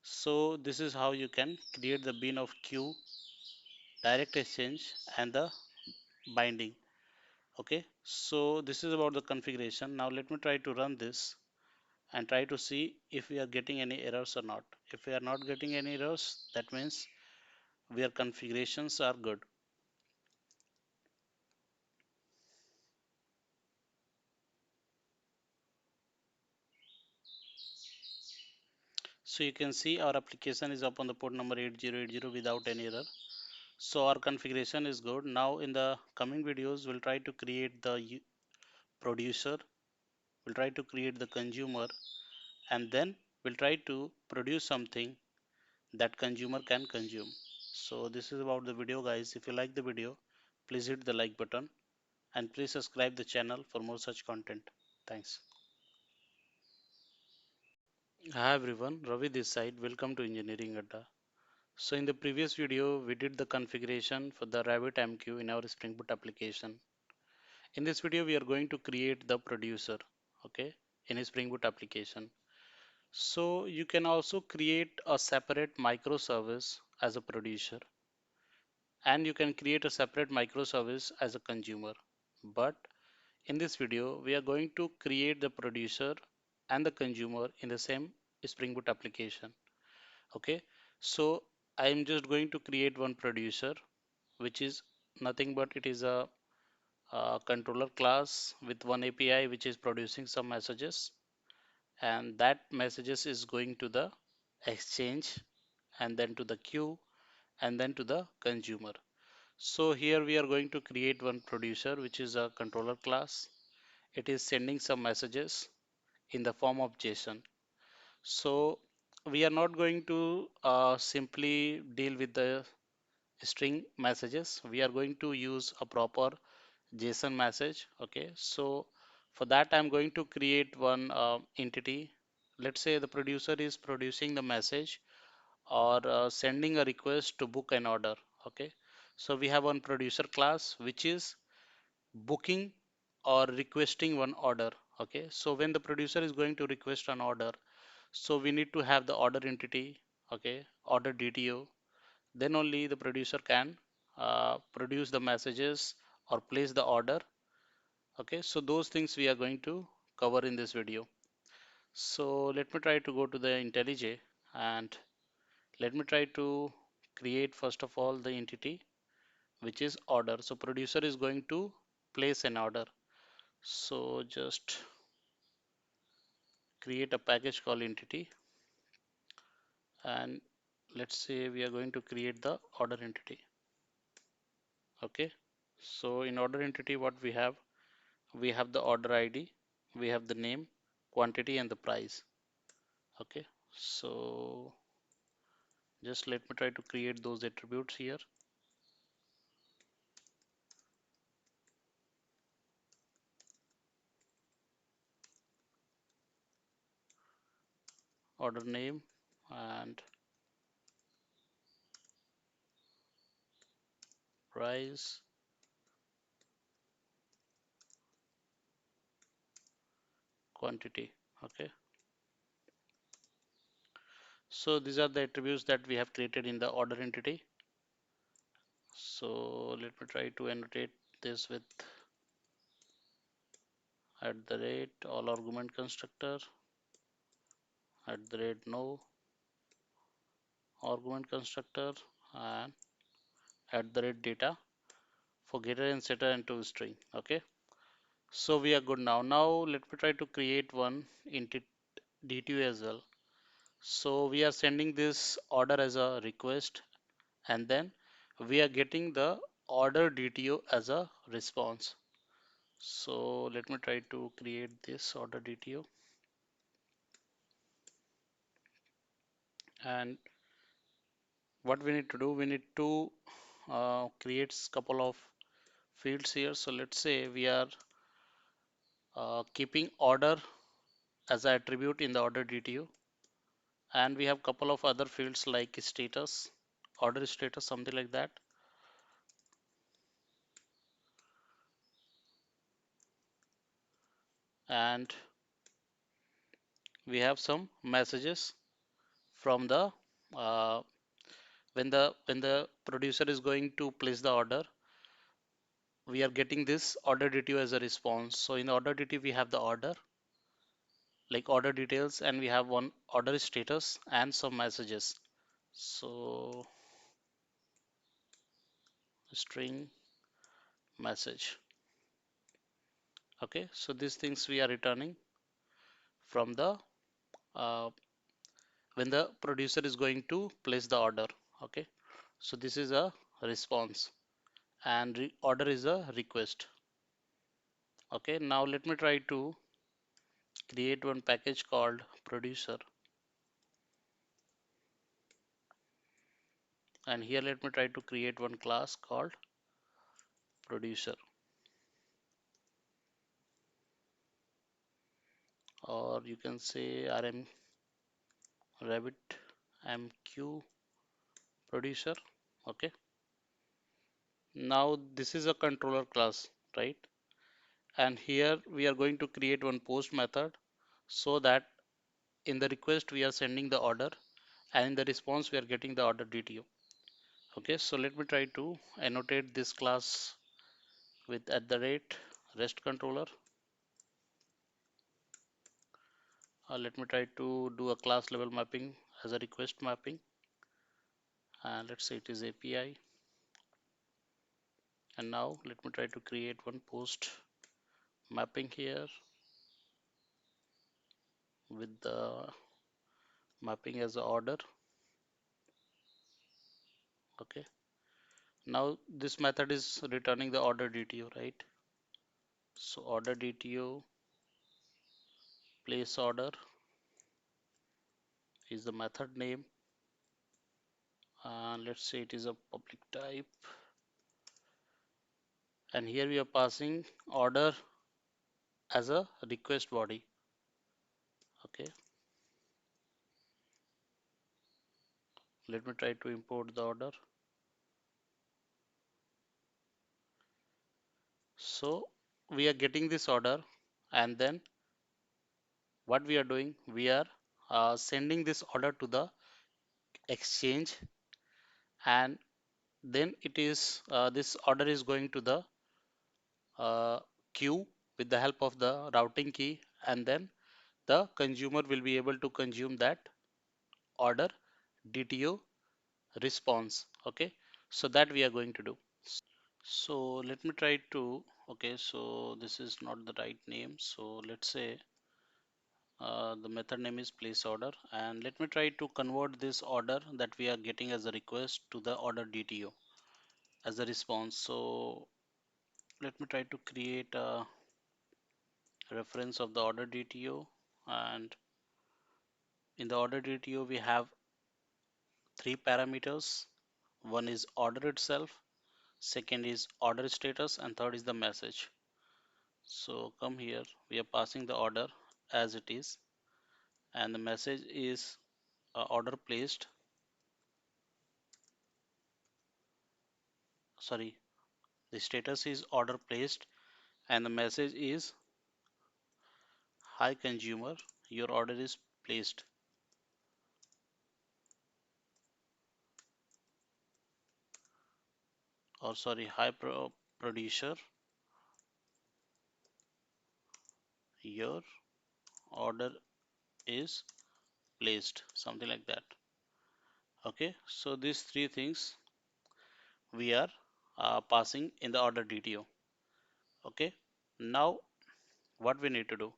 So this is how you can create the bean of queue, direct exchange, and the binding. Okay, so this is about the configuration. Now let me try to run this and try to see if we are getting any errors or not. If we are not getting any errors, that means our configurations are good. So you can see our application is up on the port number 8080 without any error. So our configuration is good. Now in the coming videos, we'll try to create the producer, we'll try to create the consumer, and then we'll try to produce something that consumer can consume. So this is about the video, guys. If you like the video, please hit the like button and please subscribe the channel for more such content. Thanks. Hi everyone, Ravi this side. Welcome to Engineering Adda. So in the previous video, we did the configuration for the RabbitMQ in our Spring Boot application. In this video, we are going to create the producer, okay, in a Spring Boot application. So you can also create a separate microservice as a producer, and you can create a separate microservice as a consumer. But in this video, we are going to create the producer and the consumer in the same Spring Boot application. Okay, so I am just going to create one producer, which is nothing but it is a controller class with one API which is producing some messages, and that messages is going to the exchange and then to the queue and then to the consumer. So here we are going to create one producer which is a controller class. It is sending some messages in the form of JSON. So we are not going to simply deal with the string messages. We are going to use a proper JSON message. Okay, so for that I'm going to create one entity. Let's say the producer is producing the message or sending a request to book an order. Okay, so we have one producer class which is booking or requesting one order. Okay, so when the producer is going to request an order, so we need to have the order entity, okay, order DTO, then only the producer can produce the messages or place the order. Okay, so those things we are going to cover in this video. So let me try to go to the IntelliJ and let me try to create first of all the entity which is order. So producer is going to place an order. So just create a package called entity, and let's say we are going to create the order entity. Okay, so in order entity what we have the order ID, we have the name, quantity and the price. Okay, so just let me try to create those attributes here. Order name and price, quantity. Okay, so these are the attributes that we have created in the order entity. So let me try to annotate this with at the rate all argument constructor, at the rate no argument constructor, and at the rate data for getter and setter and to string. Okay, so we are good now. Now let me try to create one int d2 as well. So we are sending this order as a request, and then we are getting the order DTO as a response. So let me try to create this order DTO, and what we need to do, we need to create couple of fields here. So let's say we are keeping order as an attribute in the order DTO, and we have couple of other fields like status, order status, something like that. And we have some messages from the uh, when the producer is going to place the order, we are getting this order DTO as a response. So in the order DTO we have the order, like order details, and we have one order status and some messages. So string message. Okay, so these things we are returning from the uh, when the producer is going to place the order. Okay, so this is a response, and order is a request. Okay, now let me try to create one package called producer, and here let me try to create one class called producer, or you can say rm RabbitMQ producer. Okay, now this is a controller class, right? And here we are going to create one post method, so that in the request we are sending the order, and in the response we are getting the order DTO. Okay, so let me try to annotate this class with at the rate rest controller. Let me try to do a class level mapping as a request mapping, and let's say it is API. And now let me try to create one post mapping here with the mapping as a order. Okay, now this method is returning the order DTO, right? So order DTO place order is the method name, and let's say it is a public type, and here we are passing order as a request body. Okay, let me try to import the order. So we are getting this order, and then what we are doing, we are sending this order to the exchange, and Then it is this order is going to the uh, queue with the help of the routing key, and then the consumer will be able to consume that order DTO response. Okay, so that we are going to do. So let me try to, okay, so this is not the right name. So let's say the method name is place order, and let me try to convert this order that we are getting as a request to the order DTO as a response. So let me try to create a reference of the order DTO, and in the order DTO we have three parameters. One is order itself, second is order status, and third is the message. So come here, we are passing the order as it is, and the message is order placed, sorry, the status is order placed, and the message is hi consumer, your order is placed, or sorry, hi producer, your order is placed, something like that. Okay, so these three things we are passing in the order DTO. Okay, now what we need to do,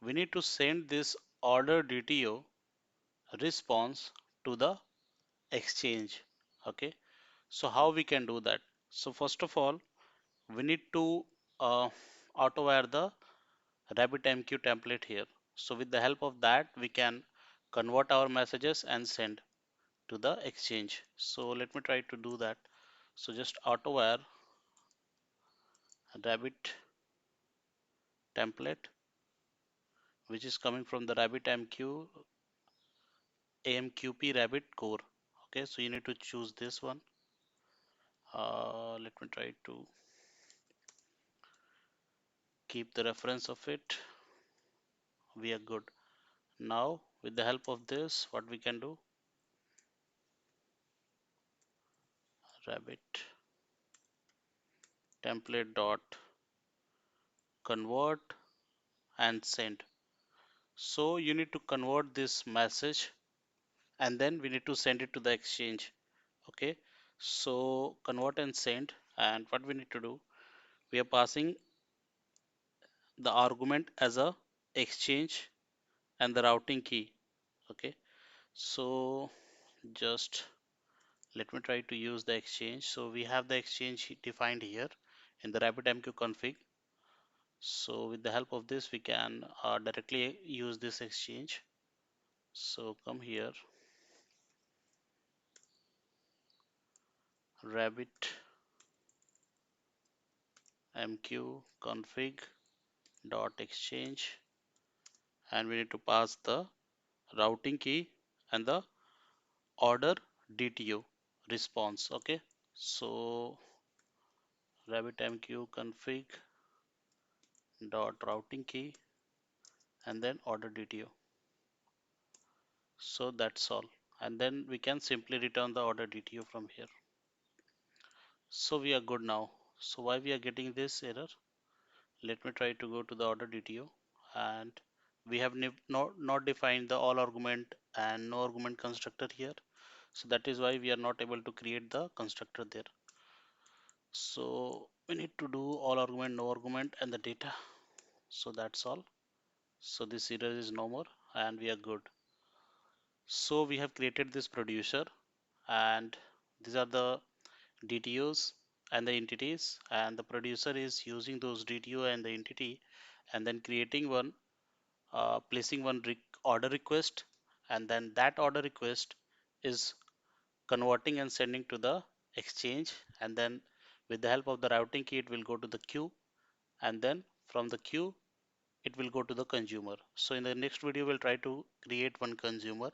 we need to send this order DTO response to the exchange. Okay, so how we can do that? So first of all, we need to uh, auto wire the RabbitMQ template here. So with the help of that, we can convert our messages and send to the exchange. So let me try to do that. So just auto wire Rabbit template, which is coming from the RabbitMQ AMQP Rabbit core. Okay, so you need to choose this one. Let me try to keep the reference of it. We are good. Now, with the help of this, what we can do, Rabbit template dot convert and send. So you need to convert this message, and then we need to send it to the exchange. Okay, so convert and send, and what we need to do, we are passing the argument as a exchange and the routing key. Okay, so just let me try to use the exchange. So we have the exchange defined here in the RabbitMQ config. So with the help of this, we can directly use this exchange. So come here, RabbitMQ config dot exchange, and we need to pass the routing key and the order DTO response. Okay, so RabbitMQ config dot routing key and then order DTO. So that's all, and then we can simply return the order DTO from here. So we are good now. So why we are getting this error? Let me try to go to the order DTO, and we have not defined the all argument and no argument constructor here. So that is why we are not able to create the constructor there. So we need to do all argument, no argument, and the data. So that's all. So this error is no more, and we are good. So we have created this producer, and these are the DTOs and the entities, and the producer is using those DTO and the entity, and then creating one, placing one order request, and then that order request is converting and sending to the exchange, and then with the help of the routing key it will go to the queue, and then from the queue it will go to the consumer. So in the next video we'll try to create one consumer,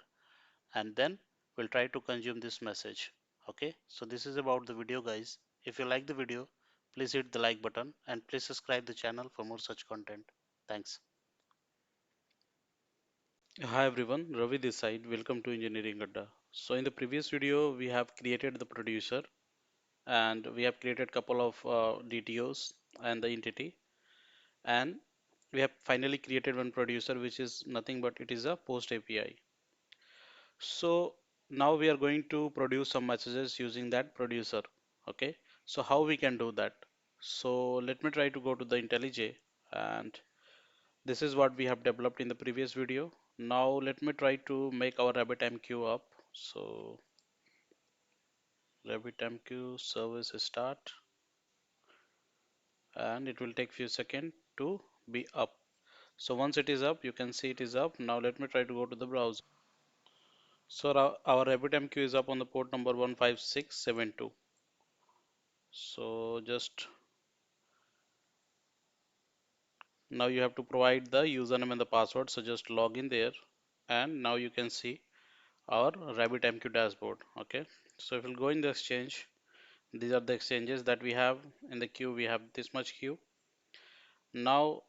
and then we'll try to consume this message. Okay, so this is about the video, guys. If you like the video, please hit the like button and please subscribe the channel for more such content. Thanks. Hi everyone, Ravi this side. Welcome to Engineering Adda. So in the previous video we have created the producer, and we have created couple of DTOs and the entity, and we have finally created one producer, which is nothing but it is a post API. So now we are going to produce some messages using that producer. Okay, so how we can do that? So let me try to go to the IntelliJ, and this is what we have developed in the previous video. Now let me try to make our RabbitMQ up. So RabbitMQ service start, and it will take few seconds to be up. So once it is up, you can see it is up. Now let me try to go to the browser. So our RabbitMQ is up on the port number 15672. So just now you have to provide the username and the password. So just log in there, and now you can see our RabbitMQ dashboard. Okay. So if we'll go in the exchange, these are the exchanges that we have in the queue. We have this much queue. Now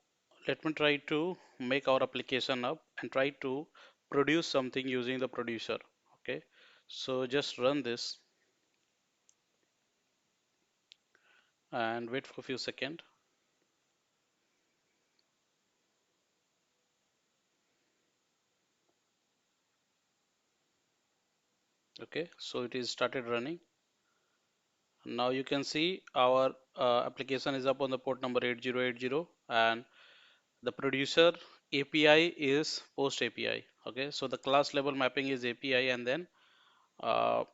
let me try to make our application up and try to produce something using the producer. Okay. So just run this and wait for a few seconds. Okay, so it is started running. Now you can see our application is up on the port number 8080, and the producer API is post API. Okay, so the class level mapping is API, and then uh,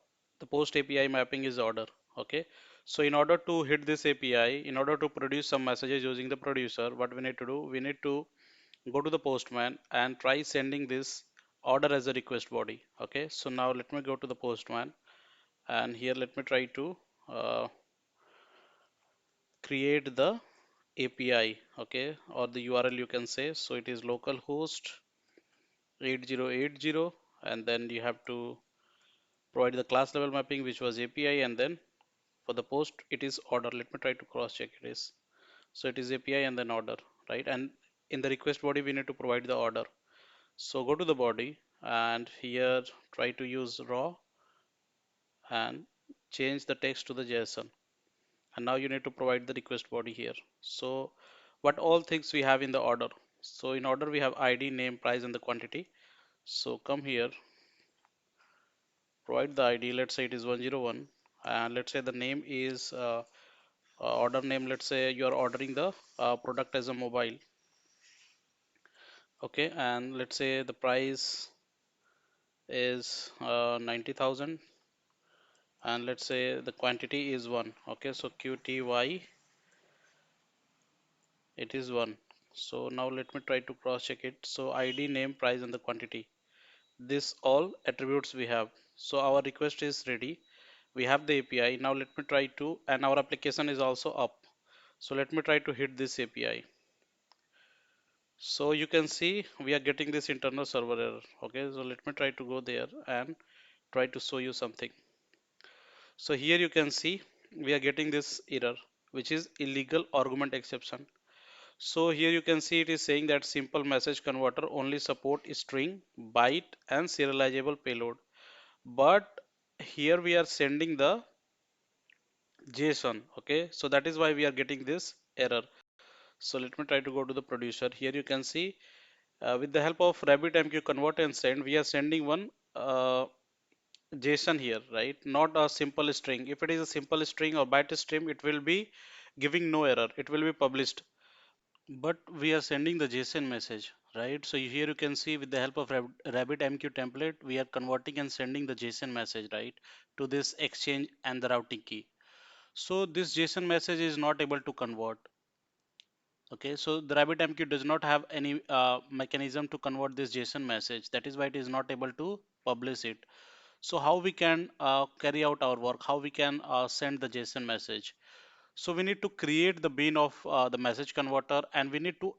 the post API mapping is order. Okay, so in order to hit this API, in order to produce some messages using the producer, what we need to do, we need to go to the postman and try sending this order as a request body. Okay, so now let me go to the postman, and here let me try to uh, create the API, okay, or the URL you can say. So it is localhost 8080, and then you have to provide the class level mapping, which was API, and then for the post it is order. Let me try to cross check it is. So it is API and then order, right? And in the request body we need to provide the order. So go to the body, and here try to use raw and change the text to the JSON. And now you need to provide the request body here. So what all things we have in the order? So in order we have ID, name, price, and the quantity. So come here, provide the ID. Let's say it is 101, and let's say the name is order name. Let's say you are ordering the product as a mobile. Okay, and let's say the price is 90,000, and let's say the quantity is one. Okay, so QTY it is one. So now let me try to cross check it. So ID, name, price, and the quantity. This all attributes we have. So our request is ready. We have the API. Now let me try to, and our application is also up. So let me try to hit this API. So you can see we are getting this internal server error. Okay, so let me try to go there and try to show you something. So here you can see we are getting this error, which is illegal argument exception. So here you can see it is saying that simple message converter only support string, byte, and serializable payload. But here we are sending the JSON. Okay, so that is why we are getting this error. So let me try to go to the producer. Here you can see with the help of RabbitMQ convert and send, we are sending one JSON here, right? Not a simple string. If it is a simple string or byte string, it will be giving no error. It will be published. But we are sending the JSON message, right? So here you can see with the help of RabbitMQ template, we are converting and sending the JSON message, right, to this exchange and the routing key. So this JSON message is not able to convert. Okay, so the RabbitMQ does not have any mechanism to convert this JSON message. That is why it is not able to publish it. So how we can carry out our work? How we can send the JSON message? So we need to create the bean of the message converter, and we need to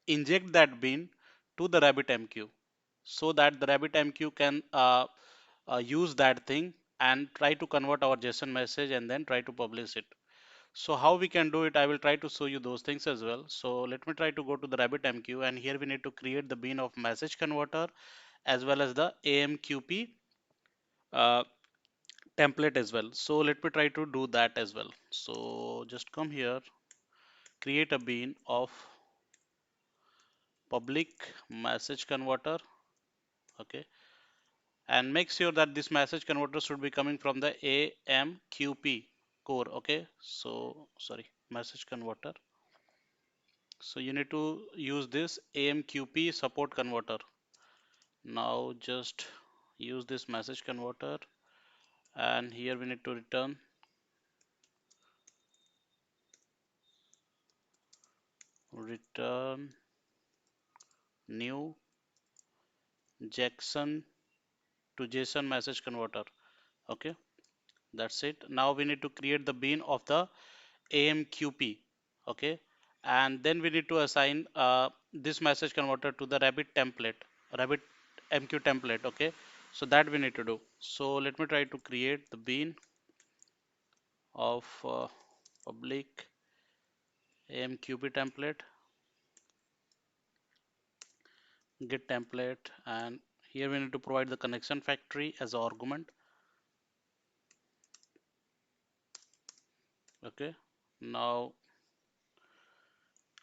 inject that bean to the RabbitMQ so that the RabbitMQ can use that thing and try to convert our JSON message and then try to publish it. So how we can do it, I will try to show you those things as well. So let me try to go to the RabbitMQ, and here we need to create the bean of message converter as well as the AMQP uh, template as well. So let me try to do that as well. So just come here, create a bean of public message converter. Okay, and make sure that this message converter should be coming from the AMQP core. Okay, so sorry, message converter. So you need to use this AMQP support converter. Now just use this message converter, and here we need to return new JSON to JSON message converter. Okay, that's it. Now we need to create the bean of the AMQP. Okay, and then we need to assign this message converter to the RabbitMQ template. Okay, so that we need to do. So let me try to create the bean of public AMQP template, get template, and here we need to provide the connection factory as an argument. Okay, now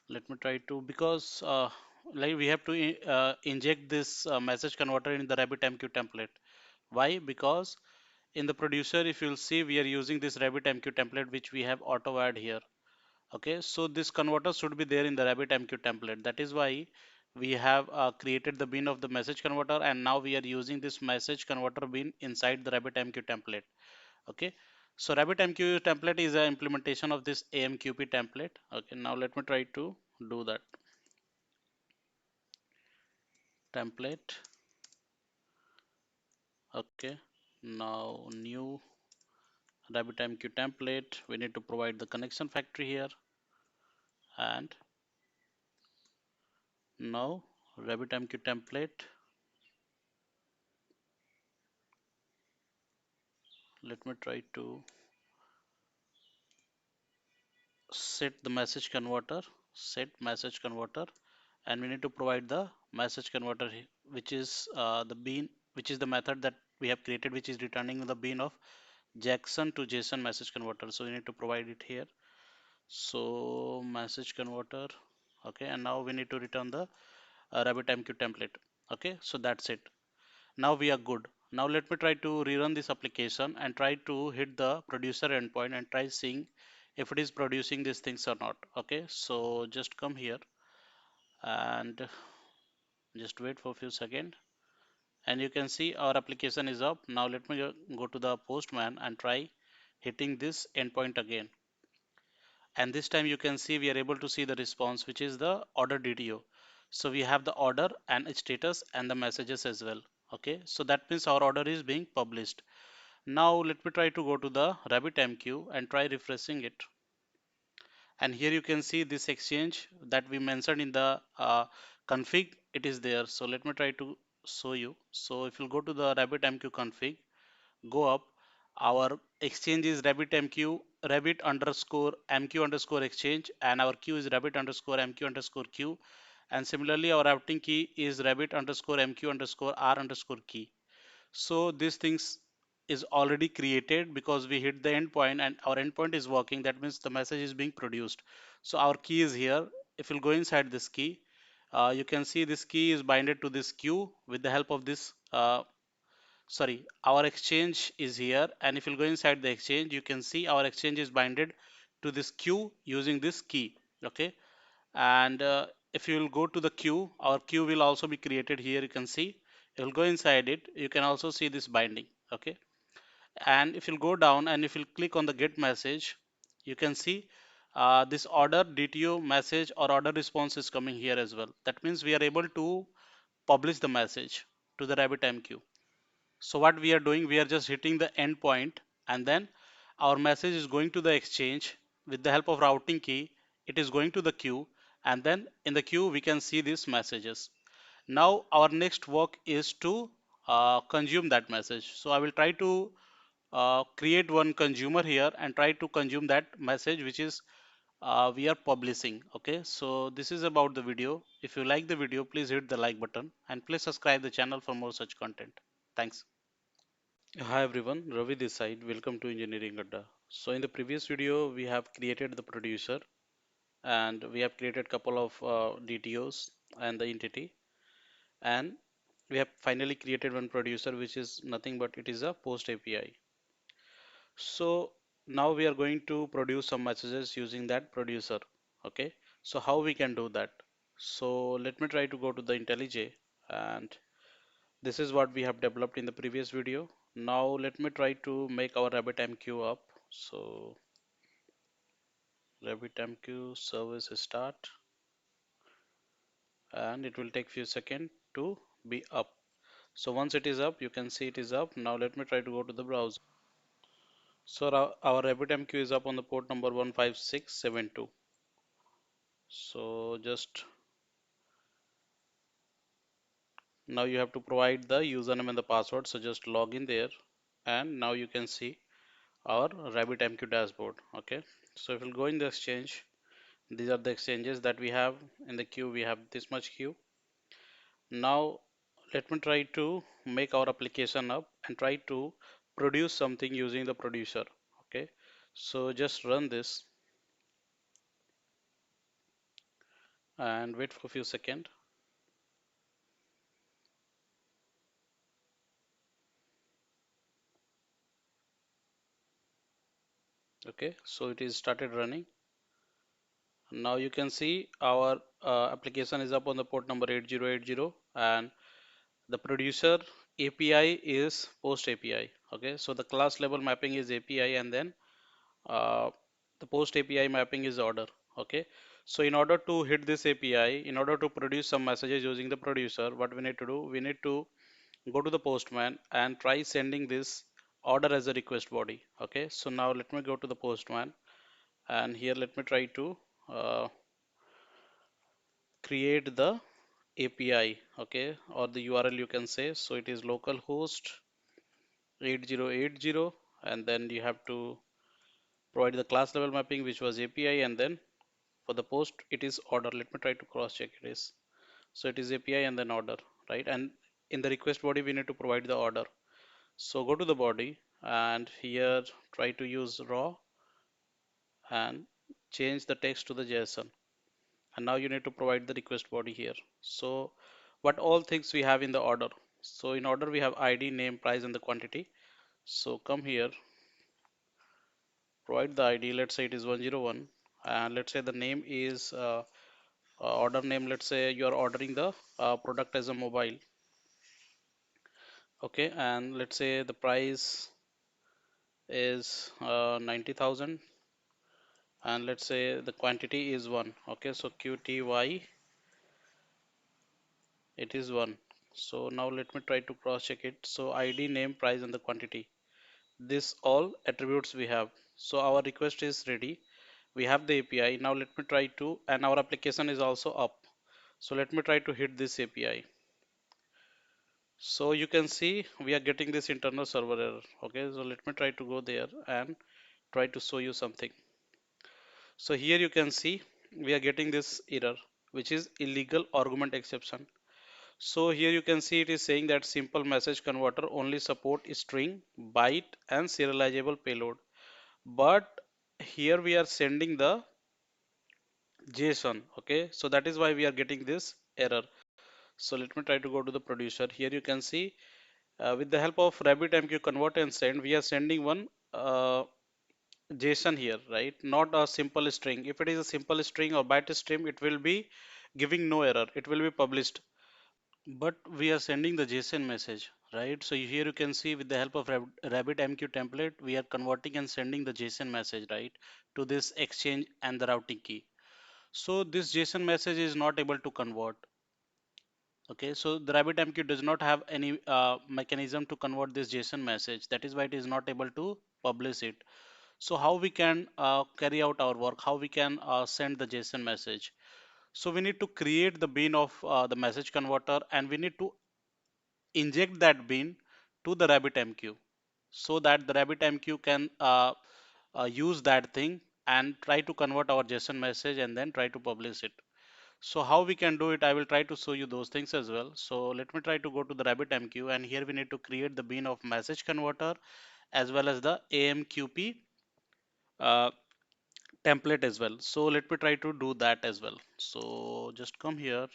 let me try to, because like we have to inject this message converter in the RabbitMQ template. Why? Because in the producer, if you'll see, we are using this RabbitMQ template which we have auto add here. Okay, so this converter should be there in the RabbitMQ template. That is why we have created the bean of the message converter, and now we are using this message converter bean inside the RabbitMQ template. Okay, so RabbitMQ template is an implementation of this AMQP template. Okay, now let me try to do that. Template. Okay, now new RabbitMQ template. We need to provide the connection factory here, and now RabbitMQ template. Let me try to set the message converter, set message converter, and we need to provide the message converter which is the bean, which is the method that we have created, which is returning the bean of JSON to JSON message converter. So we need to provide it here. So message converter. Okay, and now we need to return the RabbitMQ template. Okay, so that's it. Now we are good. Now let me try to rerun this application and try to hit the producer endpoint and try seeing if it is producing these things or not. Okay, so just come here and just wait for a few seconds, and you can see our application is up. Now let me go to the postman and try hitting this endpoint again, and this time you can see we are able to see the response, which is the order DTO. So we have the order and its status and the messages as well. Okay, so that means our order is being published. Now let me try to go to the RabbitMQ and try refreshing it. And here you can see this exchange that we mentioned in the config, it is there. So let me try to show you. So if you go to the RabbitMQ config, go up, our exchange is RabbitMQ, Rabbit underscore MQ underscore exchange, and our queue is Rabbit underscore MQ underscore queue. And similarly, our routing key is Rabbit underscore MQ underscore R underscore key. So these things is already created because we hit the endpoint and our endpoint is working. That means the message is being produced. So our key is here. If you'll go inside this key, you can see this key is binded to this queue with the help of this. Sorry, our exchange is here, and if you'll go inside the exchange, you can see our exchange is binded to this queue using this key. Okay, and if you will go to the queue, our queue will also be created here. You can see, you'll go inside it, you can also see this binding. Okay, and if you'll go down and if you'll click on the get message, you can see this order DTO message or order response is coming here as well. That means we are able to publish the message to the RabbitMQ. So what we are doing, we are just hitting the endpoint, and then our message is going to the exchange with the help of routing key. It is going to the queue, and then in the queue we can see these messages. Now our next work is to consume that message. So I will try to create one consumer here and try to consume that message which is we are publishing. Okay, so this is about the video. If you like the video, please hit the like button and please subscribe the channel for more such content. Thanks. Hi everyone, Ravi this side. Welcome to Engineering Adda. So in the previous video, we have created the producer and we have created couple of DTOs and the entity, and we have finally created one producer which is nothing but it is a post API. So now we are going to produce some messages using that producer. Okay. So how we can do that? So let me try to go to the IntelliJ, and this is what we have developed in the previous video. Now let me try to make our RabbitMQ up. So RabbitMQ service start, and it will take few seconds to be up. So once it is up, you can see it is up. Now let me try to go to the browser. So our RabbitMQ is up on the port number 15672. So just now you have to provide the username and the password. So just log in there, and now you can see our RabbitMQ dashboard. Okay. So if we'll go in the exchange, these are the exchanges that we have. In the queue we have this much queue. Now let me try to make our application up and try to produce something using the producer. Okay, so just run this and wait for a few seconds. Okay, so it is started running. Now you can see our application is up on the port number 8080, and the producer API is post API. Okay, so the class level mapping is API, and then uh, the post API mapping is order. Okay, so in order to hit this API, in order to produce some messages using the producer, what we need to do, we need to go to the postman and try sending this order as a request body. Okay, so now let me go to the postman, and here let me try to uh, create the API. Okay, or the URL you can say. So it is localhost 8080, and then you have to provide the class level mapping which was API, and then for the post it is order. Let me try to cross check it is. So it is API and then order, right? And in the request body we need to provide the order. So go to the body, and here try to use raw and change the text to the JSON. And now you need to provide the request body here. So what all things we have in the order? So in order we have ID, name, price, and the quantity. So come here, provide the ID. Let's say it is 101, and let's say the name is order name. Let's say you are ordering the product as a mobile. Okay, and let's say the price is 90,000, and let's say the quantity is 1. Okay, so QTY, it is 1. So now let me try to cross check it. So ID, name, price, and the quantity, this all attributes we have. So our request is ready, we have the API. Now let me try to, and our application is also up. So let me try to hit this API. So you can see we are getting this internal server error. Okay, so let me try to go there and try to show you something. So here you can see we are getting this error, which is illegal argument exception. So here you can see it is saying that simple message converter only support string, byte, and serializable payload. But here we are sending the JSON. Okay, so that is why we are getting this error. So let me try to go to the producer. Here you can see with the help of RabbitMQ convert and send, we are sending one JSON here, right? Not a simple string. If it is a simple string or byte stream, it will be giving no error. It will be published. But we are sending the JSON message, right? So here you can see with the help of RabbitMQ template, we are converting and sending the JSON message, right, to this exchange and the routing key. So this JSON message is not able to convert. Okay, so the RabbitMQ does not have any mechanism to convert this JSON message. That is why it is not able to publish it. So how we can carry out our work, how we can send the JSON message? So we need to create the bean of the message converter, and we need to inject that bean to the RabbitMQ so that the RabbitMQ can use that thing and try to convert our JSON message and then try to publish it. So how we can do it, I will try to show you those things as well. So let me try to go to the RabbitMQ, and here we need to create the bean of message converter as well as the AMQP uh, template as well. So let me try to do that as well. So just come here,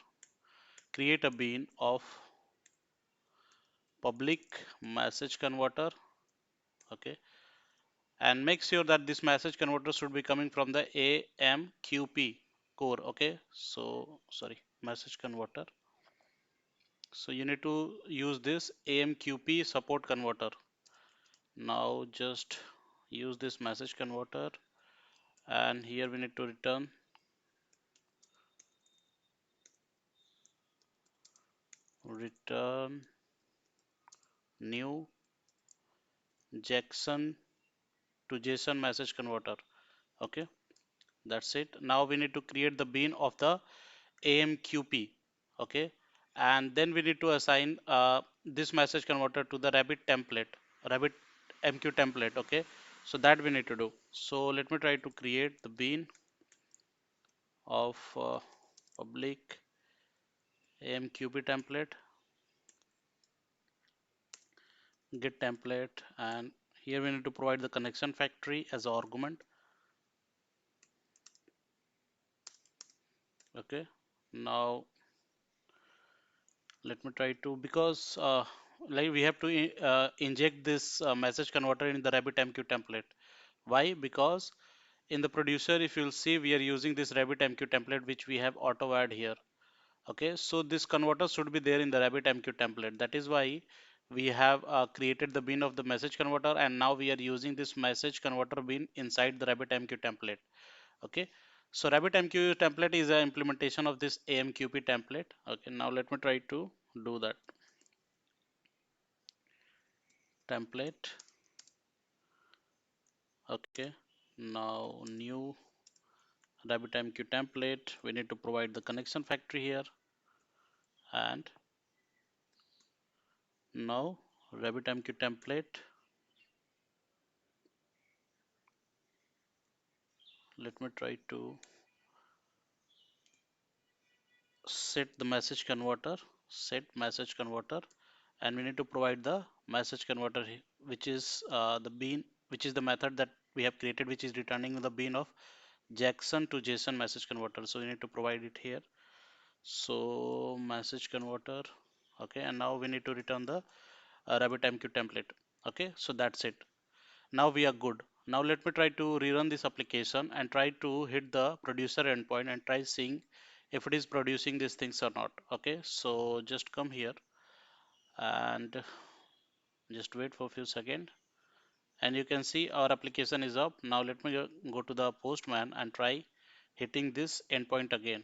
create a bean of public message converter, okay, and make sure that this message converter should be coming from the AMQP core, okay. So sorry, message converter. So you need to use this AMQP support converter. Now just use this message converter, and here we need to return new JSON to JSON message converter. Okay, that's it. Now we need to create the bean of the AMQP. Okay, and then we need to assign this message converter to the Rabbit MQ template. Okay, so that we need to do. So let me try to create the bean of public AMQP template, get template, and here we need to provide the connection factory as an argument. Okay, now let me try to, because like we have to inject this message converter in the RabbitMQ template. Why? Because in the producer, if you'll see, we are using this RabbitMQ template which we have auto add here. Okay, so this converter should be there in the RabbitMQ template. That is why we have created the bean of the message converter, and now we are using this message converter bean inside the RabbitMQ template. Okay, so RabbitMQ template is an implementation of this AMQP template. Okay, now let me try to do that. Template. Okay, now new RabbitMQ template. We need to provide the connection factory here, and now RabbitMQ template. Let me try to set the message converter, set message converter, and we need to provide the message converter which is the bean, which is the method that we have created, which is returning the bean of JSON to JSON message converter. So we need to provide it here. So message converter, okay, and now we need to return the RabbitMQ template. Okay, so that's it. Now we are good. Now let me try to rerun this application and try to hit the producer endpoint and try seeing if it is producing these things or not. Okay, so just come here and just wait for a few seconds, and you can see our application is up. Now let me go to the postman and try hitting this endpoint again.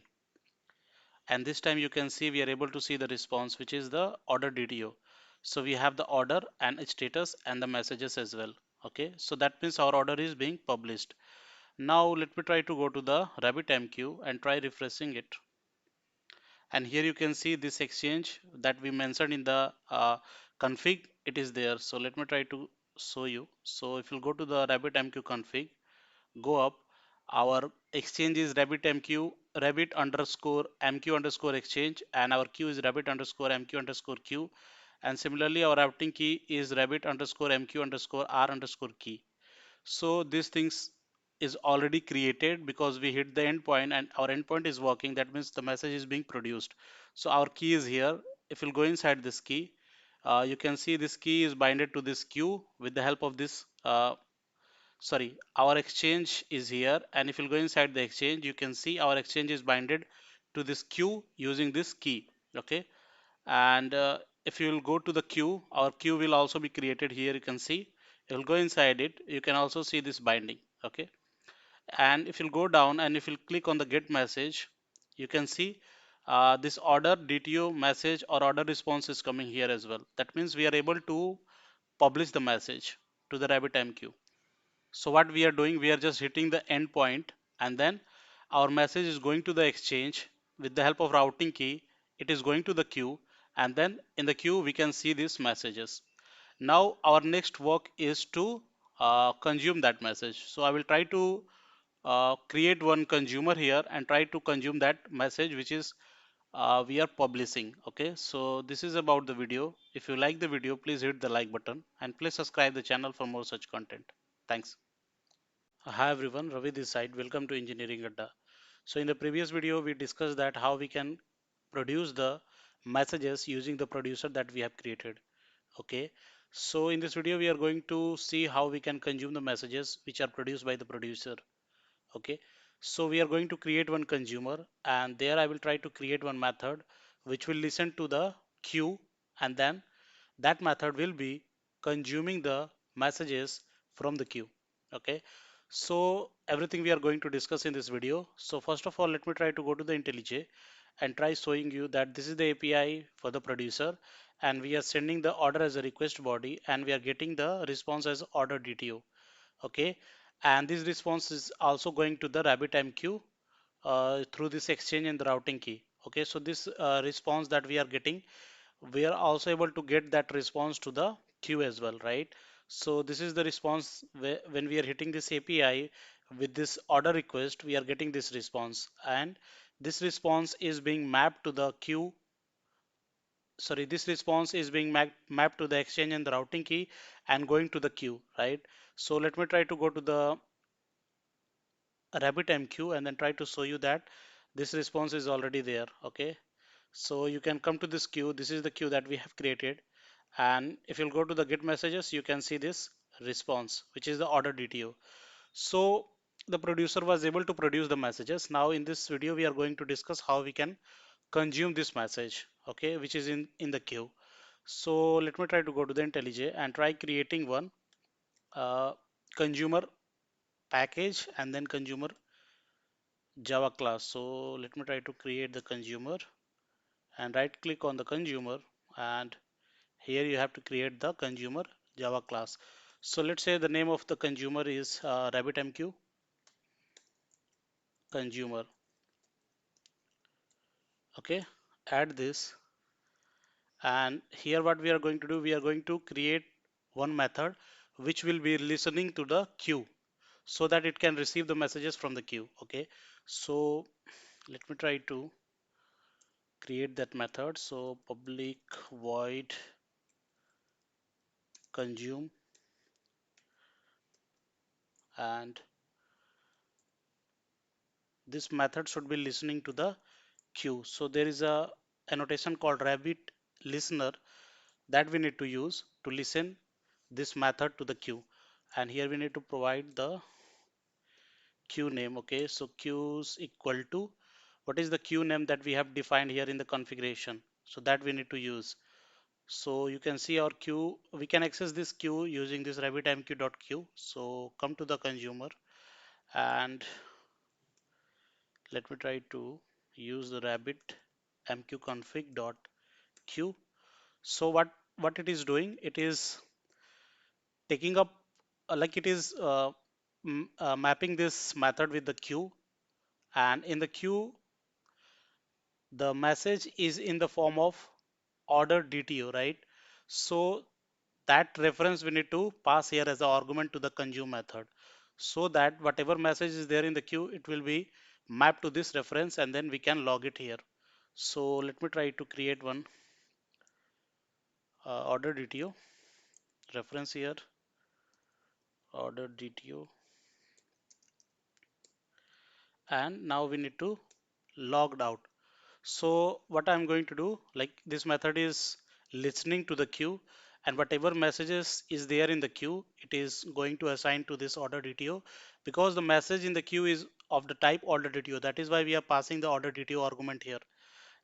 And this time you can see we are able to see the response, which is the order DTO. So we have the order and its status and the messages as well. Okay, so that means our order is being published. Now let me try to go to the RabbitMQ and try refreshing it. And here you can see this exchange that we mentioned in the config, it is there. So let me try to show you. So if you go to the RabbitMQ config, go up, our exchange is RabbitMQ, Rabbit underscore MQ underscore exchange, and our queue is Rabbit underscore MQ underscore queue. And similarly, our routing key is Rabbit underscore MQ underscore R underscore key. So these things is already created because we hit the endpoint and our endpoint is working. That means the message is being produced. So our key is here. If you'll go inside this key, you can see this key is binded to this queue with the help of this. Sorry, our exchange is here, and if you'll go inside the exchange, you can see our exchange is binded to this queue using this key. Okay, and if you will go to the queue, our queue will also be created here. You can see, you'll go inside it, you can also see this binding. Okay, and if you'll go down and if you'll click on the get message, you can see this order DTO message or order response is coming here as well. That means we are able to publish the message to the RabbitMQ. So what we are doing, we are just hitting the endpoint, and then our message is going to the exchange with the help of routing key. It is going to the queue, and then in the queue we can see these messages. Now our next work is to consume that message. So I will try to create one consumer here and try to consume that message which is we are publishing. Okay, so this is about the video. If you like the video, please hit the like button and please subscribe the channel for more such content. Thanks. Hi everyone, Ravi this side. Welcome to Engineering Adda. So in the previous video, we discussed that how we can produce the messages using the producer that we have created. Okay, so in this video, we are going to see how we can consume the messages which are produced by the producer. Okay, so we are going to create one consumer and there I will try to create one method which will listen to the queue, and then that method will be consuming the messages from the queue. Okay, so everything we are going to discuss in this video. So first of all, let me try to go to the IntelliJ and try showing you that this is the API for the producer, and we are sending the order as a request body and we are getting the response as order DTO. Okay, and this response is also going to the RabbitMQ through this exchange and the routing key. Okay, so this response that we are getting, we are also able to get that response to the queue as well, right? So this is the response when we are hitting this API with this order request, we are getting this response, and this response is being mapped to the queue. Sorry, this response is being mapped to the exchange and the routing key and going to the queue, right? So let me try to go to the RabbitMQ and then try to show you that this response is already there. Okay, so you can come to this queue. This is the queue that we have created, and if you'll go to the get messages, you can see this response which is the order DTO. So the producer was able to produce the messages. Now in this video we are going to discuss how we can consume this message, okay, which is in the queue. So let me try to go to the IntelliJ and try creating one uh, consumer package and then consumer Java class. So let me try to create the consumer and right click on the consumer, and here you have to create the consumer Java class. So let's say the name of the consumer is RabbitMQ consumer. Okay, add this, and here what we are going to do, we are going to create one method which will be listening to the queue so that it can receive the messages from the queue. Okay, so let me try to create that method. So public void consume, and this method should be listening to the queue. So there is a annotation called rabbit listener that we need to use to listen this method to the queue, and here we need to provide the queue name. Okay, so queues equal to what is the queue name that we have defined here in the configuration, so that we need to use. So you can see our queue, we can access this queue using this rabbitmq.queue. So come to the consumer and let me try to use the rabbitmq.config.queue. So what it is doing, it is taking up like it is mapping this method with the queue, and in the queue the message is in the form of order DTO, right? So that reference we need to pass here as an argument to the consume method, so that whatever message is there in the queue, it will be mapped to this reference and then we can log it here. So let me try to create one order DTO reference here, order DTO, and now we need to logged out. So what I'm going to do, like this method is listening to the queue, and whatever messages is there in the queue, it is going to assign to this order DTO, because the message in the queue is of the type order DTO. That is why we are passing the order DTO argument here.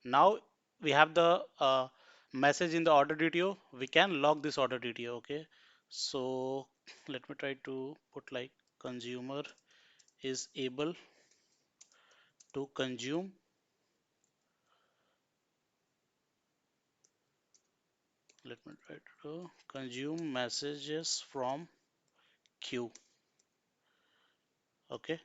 Now we have the message in the order DTO. We can log this order DTO. Okay. So let me try to put like consumer is able to consume. Let me try to consume messages from queue. Okay,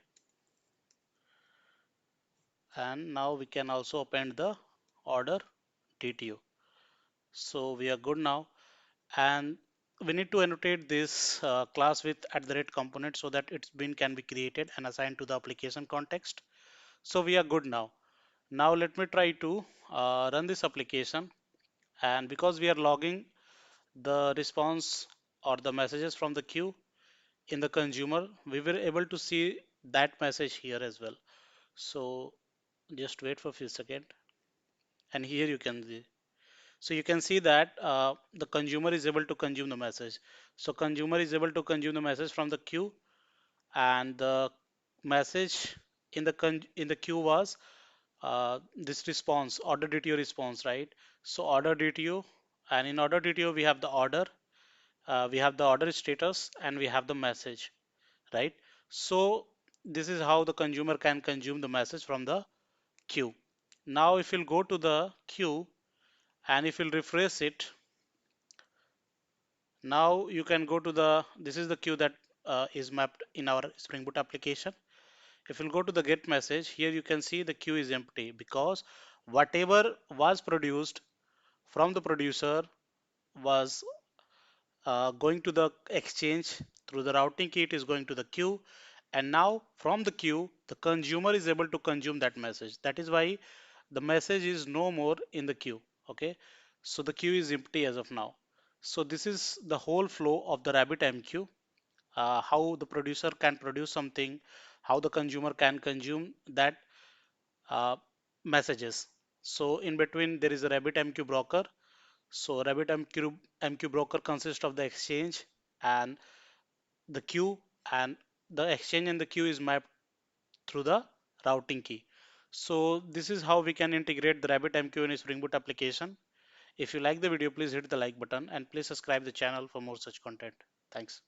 and now we can also append the order DTO. So we are good now, and we need to annotate this class with at the rate component so that its bin can be created and assigned to the application context. So we are good now. Now let me try to run this application, and because we are logging the response or the messages from the queue in the consumer, we were able to see that message here as well. So just wait for a few seconds, and here you can see. So you can see that the consumer is able to consume the message. So consumer is able to consume the message from the queue, and the message in the in the queue was this response, order DTO response, right? So order DTO, and in order DTO we have the order, we have the order status, and we have the message, right? So this is how the consumer can consume the message from the queue. Now if you'll go to the queue and if you'll refresh it, now you can go to the, this is the queue that is mapped in our Spring Boot application. If you'll go to the get message, here you can see the queue is empty because whatever was produced from the producer was going to the exchange through the routing key. It is going to the queue, and now from the queue the consumer is able to consume that message. That is why the message is no more in the queue. Okay, so the queue is empty as of now. So this is the whole flow of the RabbitMQ, how the producer can produce something, how the consumer can consume that uh, messages. So in between there is a RabbitMQ broker. So RabbitMQ broker consists of the exchange and the queue, and the exchange and the queue is mapped through the routing key. So this is how we can integrate the RabbitMQ in a Spring Boot application. If you like the video, please hit the like button and please subscribe the channel for more such content. Thanks.